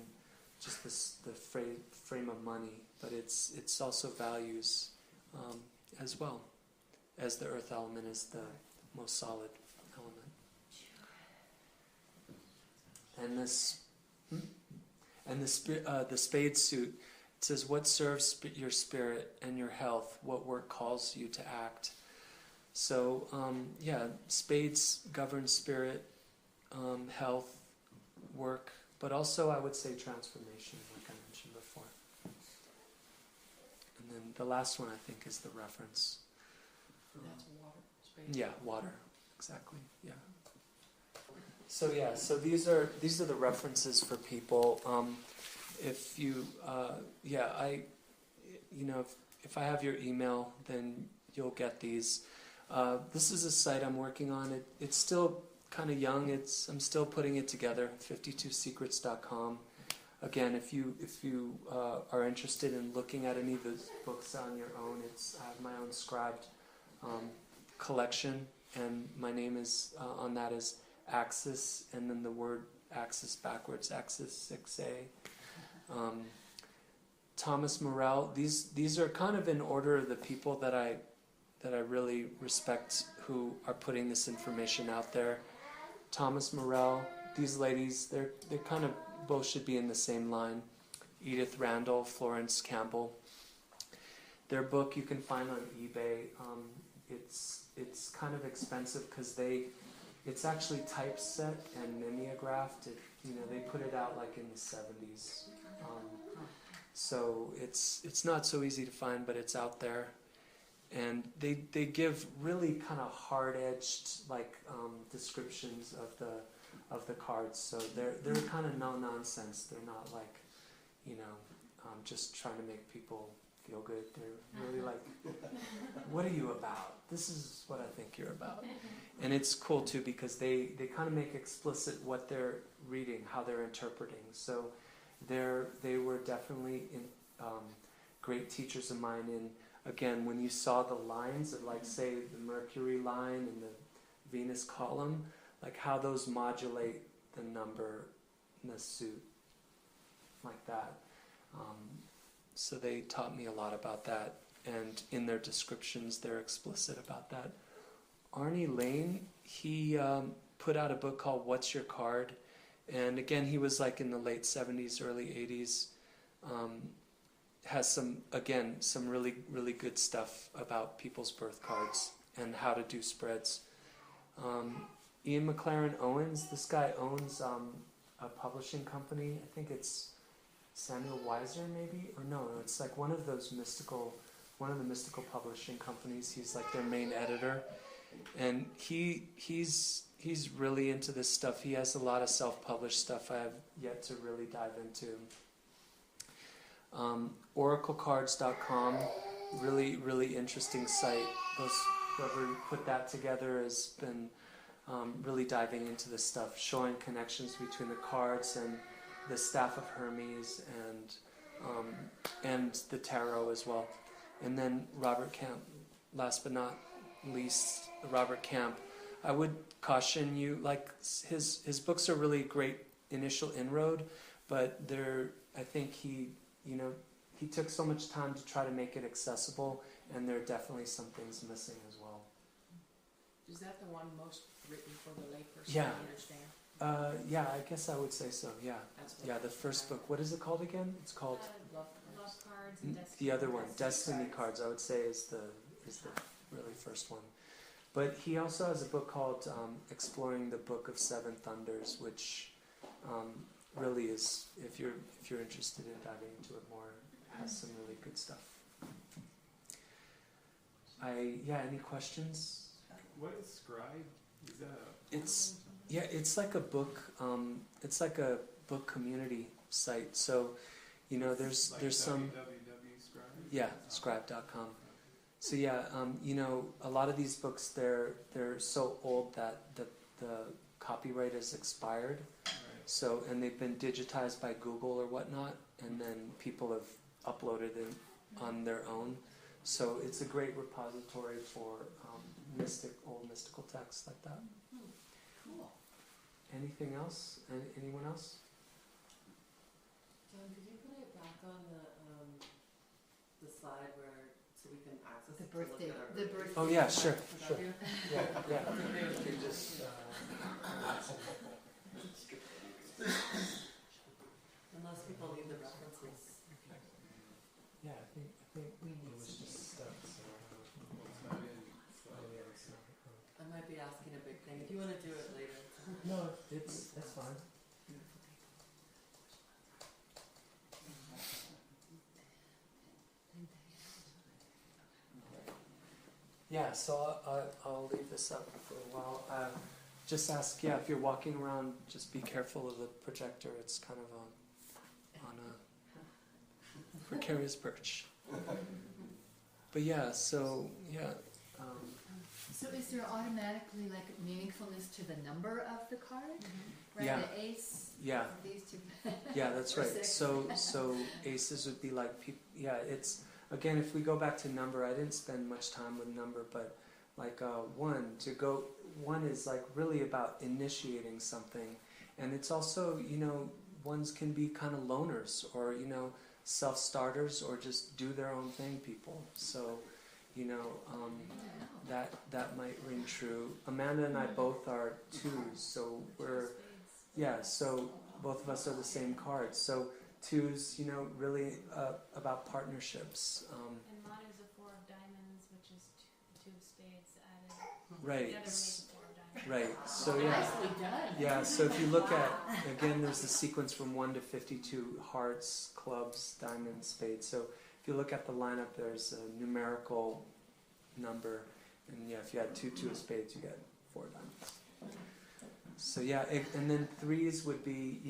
just the frame of money, but it's also values as well, as the earth element is the most solid element. And the spade suit, it says, what serves your spirit and your health? What work calls you to act? So, spades govern spirit, health, work, but also I would say transformation, like I mentioned before. And then the last one, I think, is the reference. That's water. Spade. Yeah, water, exactly. Yeah. So these are the references for people. If you, if I have your email, then you'll get these. This is a site I'm working on. It's still kind of young. I'm still putting it together. 52secrets.com. Again, if you are interested in looking at any of those books on your own, I have my own scribed collection, and my name is on that is Axis, and then the word Axis backwards, Axis 6A. Thomas Morell. These are kind of in order of the people that I really respect who are putting this information out there. Thomas Morell, these ladies, they're kind of both should be in the same line. Edith Randall, Florence Campbell. Their book you can find on eBay. It's kind of expensive because it's actually typeset and mimeographed. They put it out like in the 70s. So it's not so easy to find, but it's out there. And they give really kind of hard-edged descriptions of the cards. So they're kind of no nonsense. They're not like just trying to make people feel good. They're really like, what are you about? This is what I think you're about. And it's cool too because they kind of make explicit what they're reading, how they're interpreting. So they were definitely great teachers of mine in. Again, when you saw the lines of, say, the Mercury line and the Venus column, how those modulate the number in the suit, like that. So they taught me a lot about that, and in their descriptions, they're explicit about that. Arnie Lane, he put out a book called What's Your Card? And again, he was in the late 70s, early 80s. Has some really, really good stuff about people's birth cards and how to do spreads. Ian McLaren Owens, this guy owns a publishing company. I think it's Samuel Weiser, maybe? Or no, it's one of the mystical publishing companies. He's their main editor. And he's really into this stuff. He has a lot of self-published stuff I have yet to really dive into. OracleCards.com, really, really interesting site. whoever put that together has been really diving into this stuff, showing connections between the cards and the Staff of Hermes and the tarot as well. And then Robert Camp, last but not least, Robert Camp. I would caution you, like his books are really great initial inroad, but I think he took so much time to try to make it accessible, and there are definitely some things missing as well. Is that the one most written for the layperson Yeah. to understand? Yeah, I guess I would say so. Yeah, That's yeah. The first book. What is it called again? It's called Love Love cards and destiny. the other one, Destiny cards. Cards. I would say is the really first one. But he also has a book called Exploring the Book of Seven Thunders, which really is, if you're interested in diving into it more, has some really good stuff. Any questions? What is Scribe? Is that It's like a book. It's like a book community site. So, there's like some www.scribe? scribe.com. So a lot of these books they're so old that the copyright is expired. Right. So and they've been digitized by Google or whatnot, and then people have uploaded it on their own. So it's a great repository for old mystical texts like that. Cool. Anything else? Anyone else? John, could you put it back on the slide where so we can access The it to look birthday. at our The birthday? birthday. Oh yeah, sure. Thank you. You just, Unless people need the references. yeah, I think We it need was some. just stuck. So I might be asking a big thing. If you want to do it later. no, that's fine. Yeah, so I'll leave this up for a while. Just ask, if you're walking around, just be careful of the projector. It's kind of on a precarious perch. But So is there automatically like meaningfulness to the number of the card? Right, Yeah. the ace. yeah, These two. yeah, that's Or right. six. So aces would be like people. Yeah, it's again if we go back to number. I didn't spend much time with number, but like one is like really about initiating something, and it's also ones can be kind of loners or self-starters or just do their own thing people. So that might ring true. Amanda and I both are twos, so so both of us are the same cards. So twos, really about partnerships. And mine is a 4 of diamonds, which is 2 of spades added. Right. Together makes a 4 of diamonds. Right. So yeah. Nicely done. Yeah, so if you look at, again, there's the sequence from 1 to 52, hearts, clubs, diamonds, spades. So if you look at the lineup, there's a numerical number, and if you had 2 of spades, you get 4 diamonds. So and then threes would be,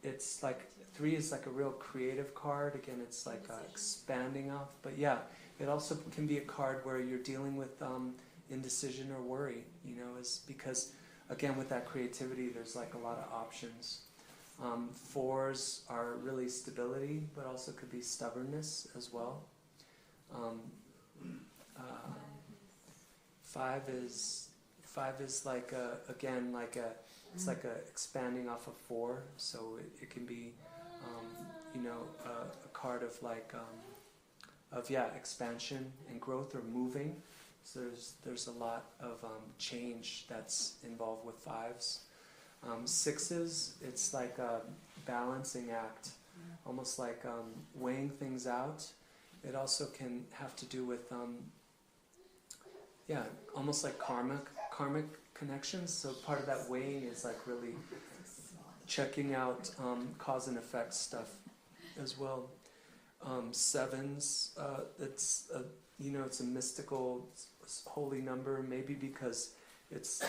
it's like, 3 is like a real creative card. Again, it's like expanding off, but it also can be a card where you're dealing with indecision or worry, is because again with that creativity there's like a lot of options. 4s are really stability, but also could be stubbornness as well. 5 is like it's like a expanding off of 4, so it can be a card of like expansion and growth or moving. So there's a lot of change that's involved with 5s. 6s, it's like a balancing act, almost like weighing things out. It also can have to do with almost like karmic connections. So part of that weighing is like really checking out cause and effect stuff as well. 7s, it's a mystical, holy number, maybe because it's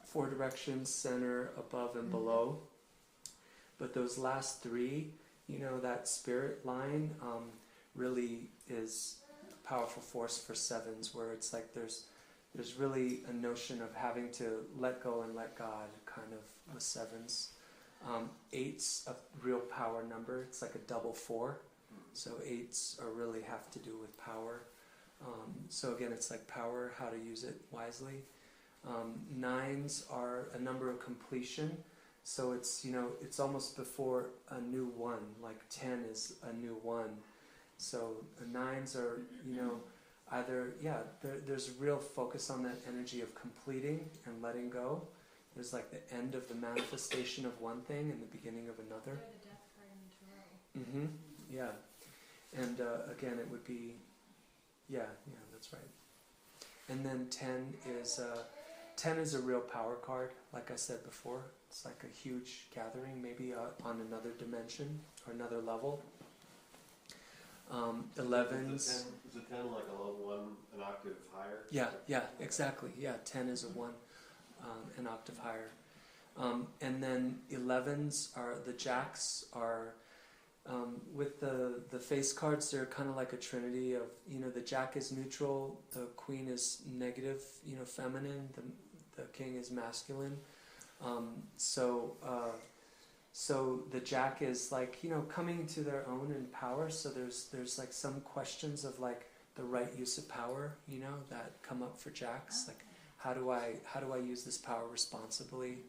4 directions, center, above, and below. But those last 3, that spirit line really is a powerful force for 7s, where it's like there's there's really a notion of having to let go and let God, kind of with sevens. Eight's a real power number. It's like a double 4. So eights are really have to do with power. So again, it's like power, how to use it wisely. Nines are a number of completion. So it's, it's almost before a new one. Like 10 is a new one. So nines are, either, there's a real focus on that energy of completing and letting go. There's like the end of the manifestation of one thing and the beginning of another. They're the death card in Tarot. Yeah. And again, it would be, that's right. And then 10 is a real power card, like I said before. It's like a huge gathering, maybe on another dimension or another level. 11s. Is a 10 like a level 1 an octave higher? Yeah, exactly. Yeah, 10 is a 1, an octave higher. And then 11s are, the jacks are, with the face cards, they're kind of like a trinity of, the jack is neutral, the queen is negative, feminine, the king is masculine. So the jack is like, coming to their own in power. So there's like some questions of like the right use of power, that come up for jacks. Like, how do I use this power responsibly?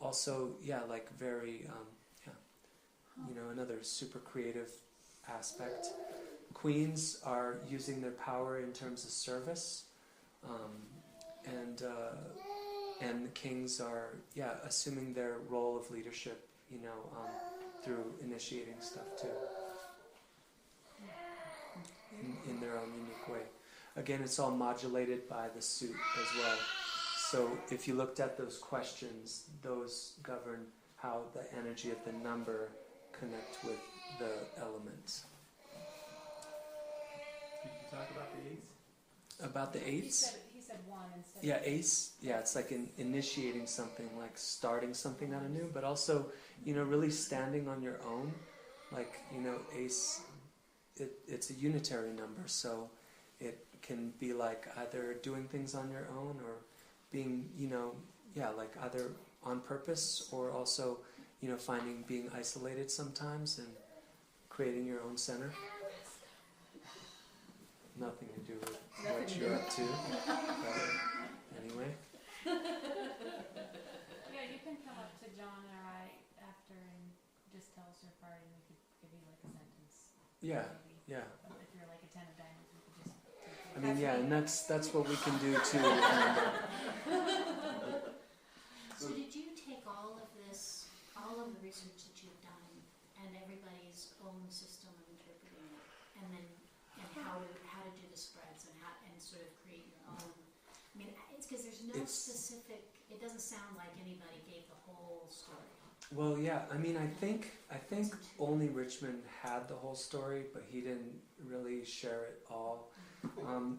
Also, like very, another super creative aspect. Queens are using their power in terms of service, and the kings are, assuming their role of leadership, through initiating stuff too, in their own unique way. Again, it's all modulated by the suit as well. So if you looked at those questions, those govern how the energy of the number connect with the elements. Did you talk about the eights? About the eights? He said 1 instead. Yeah, ace. Yeah, it's like initiating something, like starting something out of new, but also, really standing on your own. Like, ace, it's a unitary number, so it can be like either doing things on your own or being, like either on purpose or also, being isolated sometimes and creating your own center. Nothing to do with what you're up to. Anyway. Yeah, you can come up to John or I after and just tell us your card and we could give you like a sentence. Yeah, Maybe. yeah. If you're like a 10 of diamonds, we could just take it. I mean, and that's what we can do too. So did you take all of this, all of the research that you've done, and everybody's own system of interpreting it, and then how to do the spreads and sort of create your own? I mean, it's because there's no specific. It doesn't sound like anybody gave the whole story. Well, yeah. I mean, I think only Richmond had the whole story, but he didn't really share it all.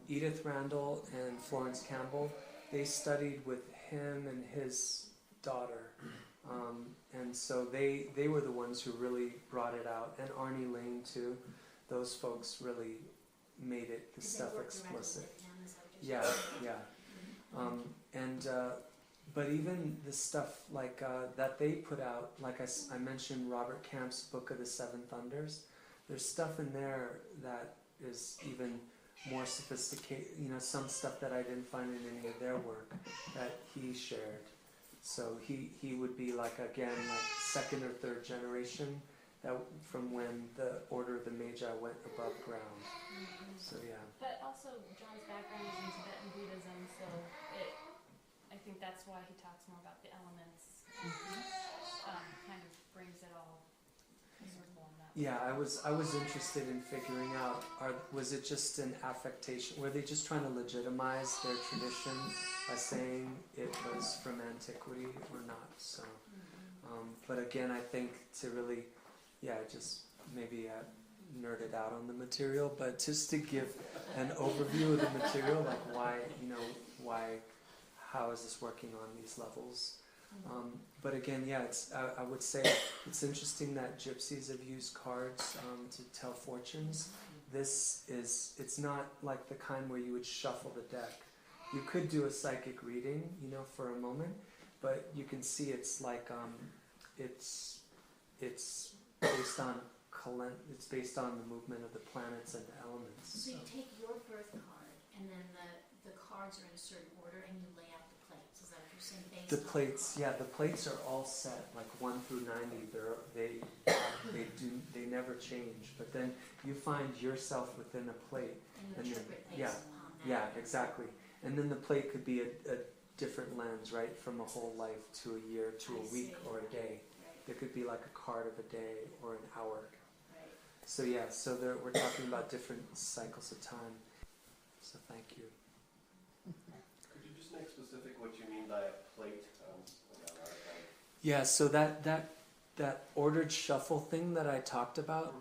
Edith Randall and Florence Campbell, they studied with him and his daughter, and so they were the ones who really brought it out, and Arnie Lane too. Those folks really made it the stuff explicit. Yeah. But even the stuff like that they put out, like I mentioned, Robert Camp's Book of the Seven Thunders. There's stuff in there that is even more sophisticated. Some stuff that I didn't find in any of their work that he shared. So he would be like second or third generation. That from when the Order of the Magi went above ground. So yeah. But also John's background is in Tibetan Buddhism, so I think that's why he talks more about the elements. Kind of brings it all a circle on that. Yeah, I was interested in figuring out, was it just an affectation? Were they just trying to legitimize their tradition by saying it was from antiquity or not? So, but again, I think to really, just maybe nerded out on the material, but just to give an overview of the material, like how is this working on these levels? But again, I would say it's interesting that gypsies have used cards to tell fortunes. It's not like the kind where you would shuffle the deck. you could do a psychic reading, for a moment, but you can see it's like it's based on it's based on the movement of the planets and the elements. So you take your birth card, and then the cards are in a certain order, and you lay out the plates. Is that what you're saying? Based The on plates, card? yeah, the plates are all set, like 1 through 90. They never change. But then you find yourself within a plate. And you and then- interpret based yeah, upon that. Yeah, exactly. And then the plate could be a different lens, right? From a whole life to a year to a I week see. or a day. Right, It could be like a card of a day or an hour. right. So yeah, so we're talking about different cycles of time. So thank you. Could you just make specific what you mean by a plate? Yeah, so that ordered shuffle thing that I talked about,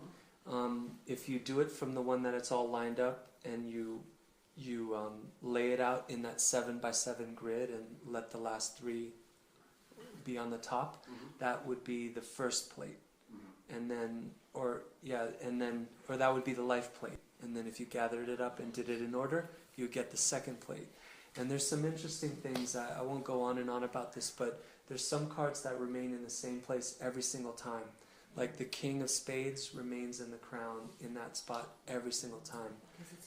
if you do it from the one that it's all lined up and you lay it out in that 7x7 grid and let the last 3 be on the top, that would be the first plate. And then, or that would be the life plate. And then if you gathered it up and did it in order, you would get the second plate. And there's some interesting things, I won't go on and on about this, but there's some cards that remain in the same place every single time. Like the King of Spades remains in the crown in that spot every single time.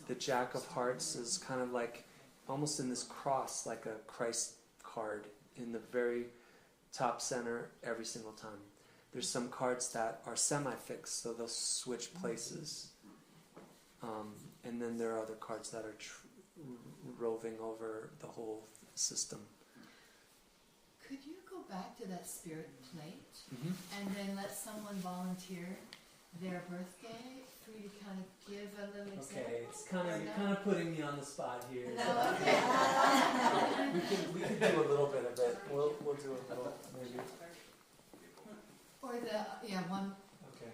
The Jack of Hearts is kind of like, almost in this cross, like a Christ card in the very top center every single time. There's some cards that are semi-fixed, so they'll switch places. And then there are other cards that are roving over the whole system. Could you go back to that spirit plate Mm-hmm. and then let someone volunteer their birthday for you to kind of give a little example? Okay, it's kind Or of no? you're kind of putting me on the spot here. No, okay. we can do a little bit of it. We'll do a little maybe. Or one. Okay.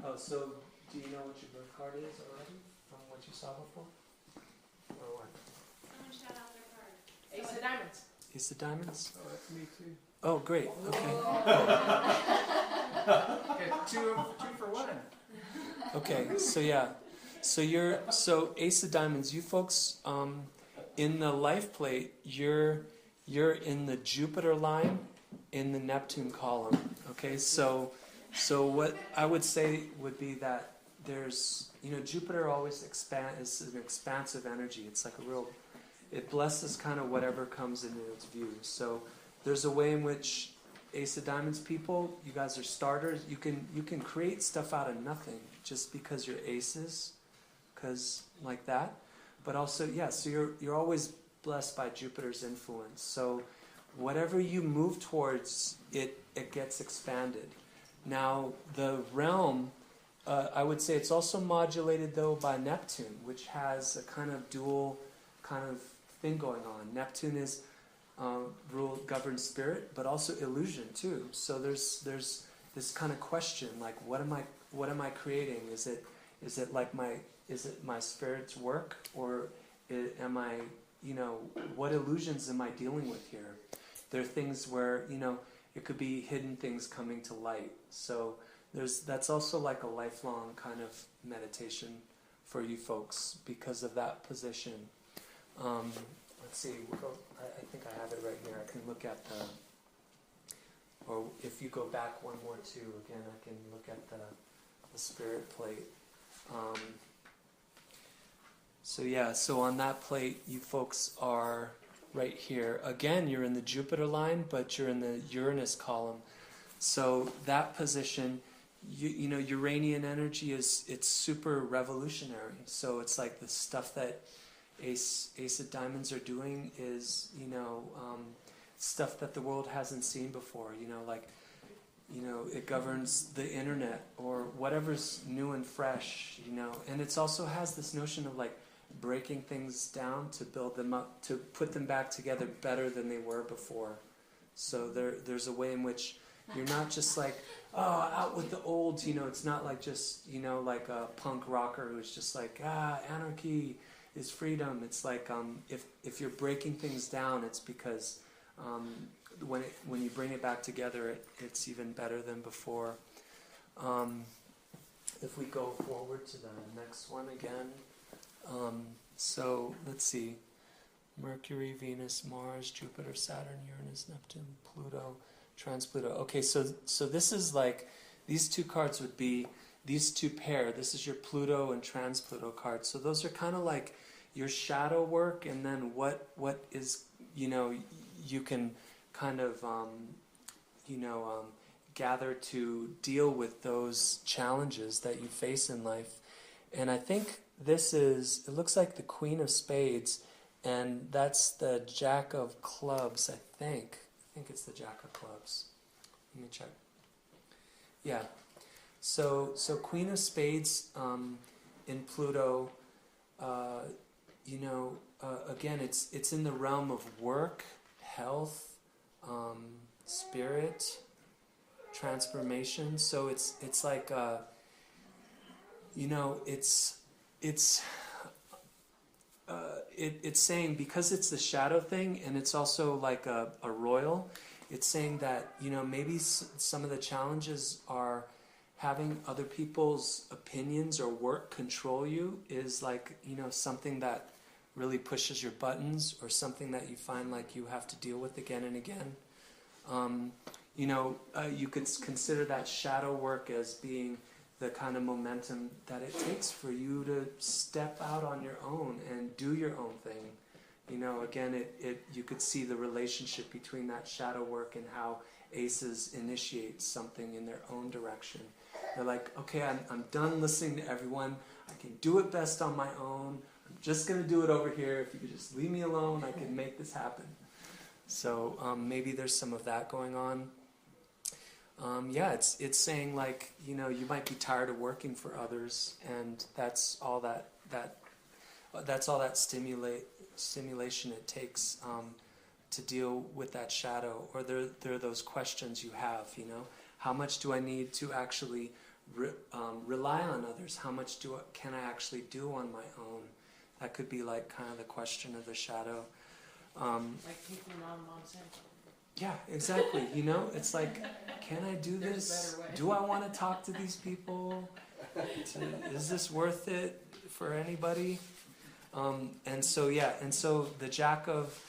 Oh, so do you know what your birth card is already from what you saw before? Or what? Someone shout out their card. Ace of Diamonds. Ace of Diamonds? Oh, that's me too. Oh, great. Okay. Okay, two for one. Okay. So yeah. So Ace of Diamonds. You folks, in the life plate, you're in the Jupiter line, in the Neptune column. Okay. So what I would say would be that there's, Jupiter always is an expansive energy. It's like it blesses kind of whatever comes into its view. So there's a way in which Ace of Diamonds people, you guys are starters. You can create stuff out of nothing just because you're aces, because like that. But also, so you're always blessed by Jupiter's influence. So whatever you move towards, it gets expanded. Now the realm, I would say it's also modulated though by Neptune, which has a kind of dual kind of thing going on. Neptune is governs spirit, but also illusion too. So there's this kind of question, like what am I creating? Is it my spirit's work, or am I, what illusions am I dealing with here? There are things where it could be hidden things coming to light. So that's also like a lifelong kind of meditation for you folks because of that position. Let's see, I think I have it right here. I can look at or if you go back one more too, again, I can look at the spirit plate. So on that plate, you folks are right here. Again, you're in the Jupiter line, but you're in the Uranus column. So that position, Uranian energy it's super revolutionary. So it's like the stuff that Ace of Diamonds are doing is, stuff that the world hasn't seen before. It governs the internet or whatever's new and fresh, And it also has this notion of like breaking things down to build them up, to put them back together better than they were before. So there's a way in which you're not just like, out with the old, it's not like just, like a punk rocker who's just like, anarchy is freedom. It's like, if you're breaking things down, it's because when you bring it back together, it's even better than before. If we go forward to the next one again, so let's see. Mercury, Venus, Mars, Jupiter, Saturn, Uranus, Neptune, Pluto, Trans-Pluto. Okay, so this is like, these two cards would be, these two pair, this is your Pluto and Trans-Pluto cards. So those are kind of like your shadow work, and then what is, you can kind of, gather to deal with those challenges that you face in life. And I think this is, it looks like the Queen of Spades, and that's the Jack of Clubs, I think. I think it's the Jack of Clubs. Let me check. Yeah. So Queen of Spades in Pluto, again, it's in the realm of work, health, spirit, transformation. So it's like it's saying, because it's the shadow thing, and it's also like a royal, it's saying that maybe some of the challenges are having other people's opinions or work control you, is like something that really pushes your buttons, or something that you find like you have to deal with again and again. You could consider that shadow work as being the kind of momentum that it takes for you to step out on your own and do your own thing. Again, you could see the relationship between that shadow work and how aces initiate something in their own direction. They're like, okay, I'm done listening to everyone. I can do it best on my own. I'm just going to do it over here. If you could just leave me alone, I can make this happen. So maybe there's some of that going on. It's saying like, you might be tired of working for others, and that's all that stimulation it takes to deal with that shadow. Or there are those questions you have, how much do I need to actually rely on others? How much can I actually do on my own? That could be like kind of the question of the shadow. Like taking on Monsanto. Yeah, exactly. It's like, can I do There's a this? better way. Do I want to talk to these people? Is this worth it for anybody? And so the Jack of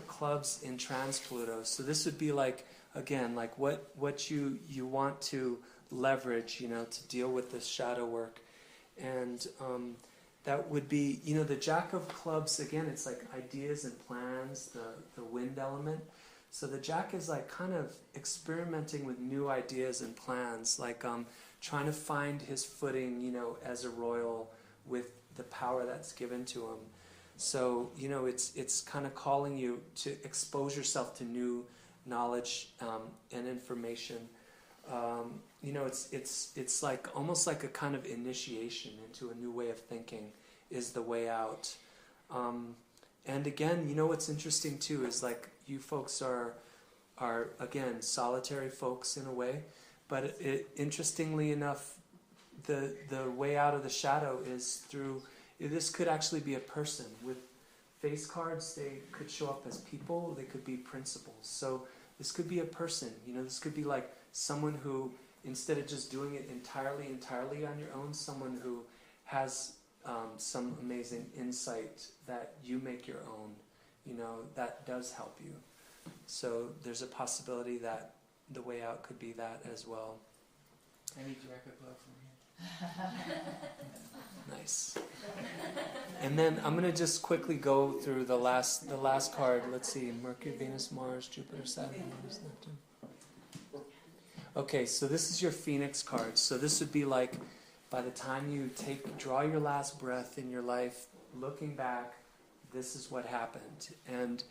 Clubs in Trans-Pluto. So this would be like, again, like what you want to leverage, to deal with this shadow work. And that would be, the Jack of Clubs, again, it's like ideas and plans, the wind element. So the Jack is like kind of experimenting with new ideas and plans, like trying to find his footing, as a royal with the power that's given to him. So, it's kind of calling you to expose yourself to new knowledge and information. It's like almost like a kind of initiation into a new way of thinking is the way out. And again, what's interesting too is like you folks are again solitary folks in a way, but interestingly enough, the way out of the shadow is through. This could actually be a person with face cards. They could show up as people. They could be principles. So this could be a person. This could be like someone who, instead of just doing it entirely on your own, someone who has some amazing insight that you make your own, that does help you. So there's a possibility that the way out could be that as well. Any Jack of Clubs in here? Nice. And then I'm going to just quickly go through the last card. Let's see, Mercury, Venus, Mars, Jupiter, Saturn, Uranus, Neptune. Okay, so this is your Phoenix card. So this would be like, by the time you draw your last breath in your life, looking back, this is what happened. And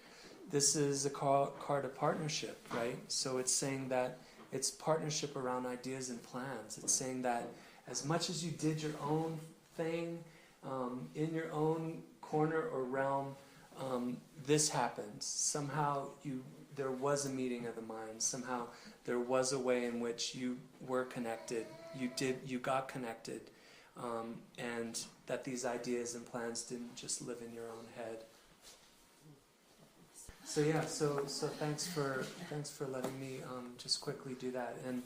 this is a card of partnership, right? So it's saying that it's partnership around ideas and plans. It's saying that as much as you did your own thing in your own corner or realm, this happened. Somehow there was a meeting of the minds. Somehow there was a way in which you were connected. You got connected, and that these ideas and plans didn't just live in your own head. So yeah, so thanks for letting me just quickly do that. And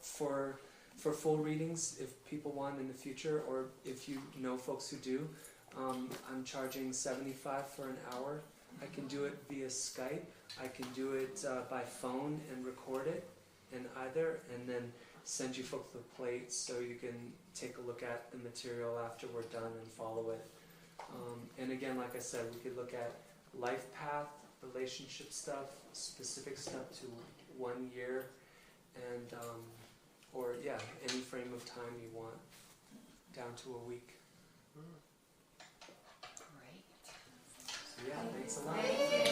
for full readings, if people want in the future, or if you know folks who do, I'm charging $75 for an hour. I can do it via Skype. I can do it by phone and record it in either, and then send you folks the plates so you can take a look at the material after we're done and follow it. And again, like I said, we could look at life path, relationship stuff, specific stuff to 1 year, and or yeah, any frame of time you want, down to a week. Great. So yeah, thanks a lot. Thank you.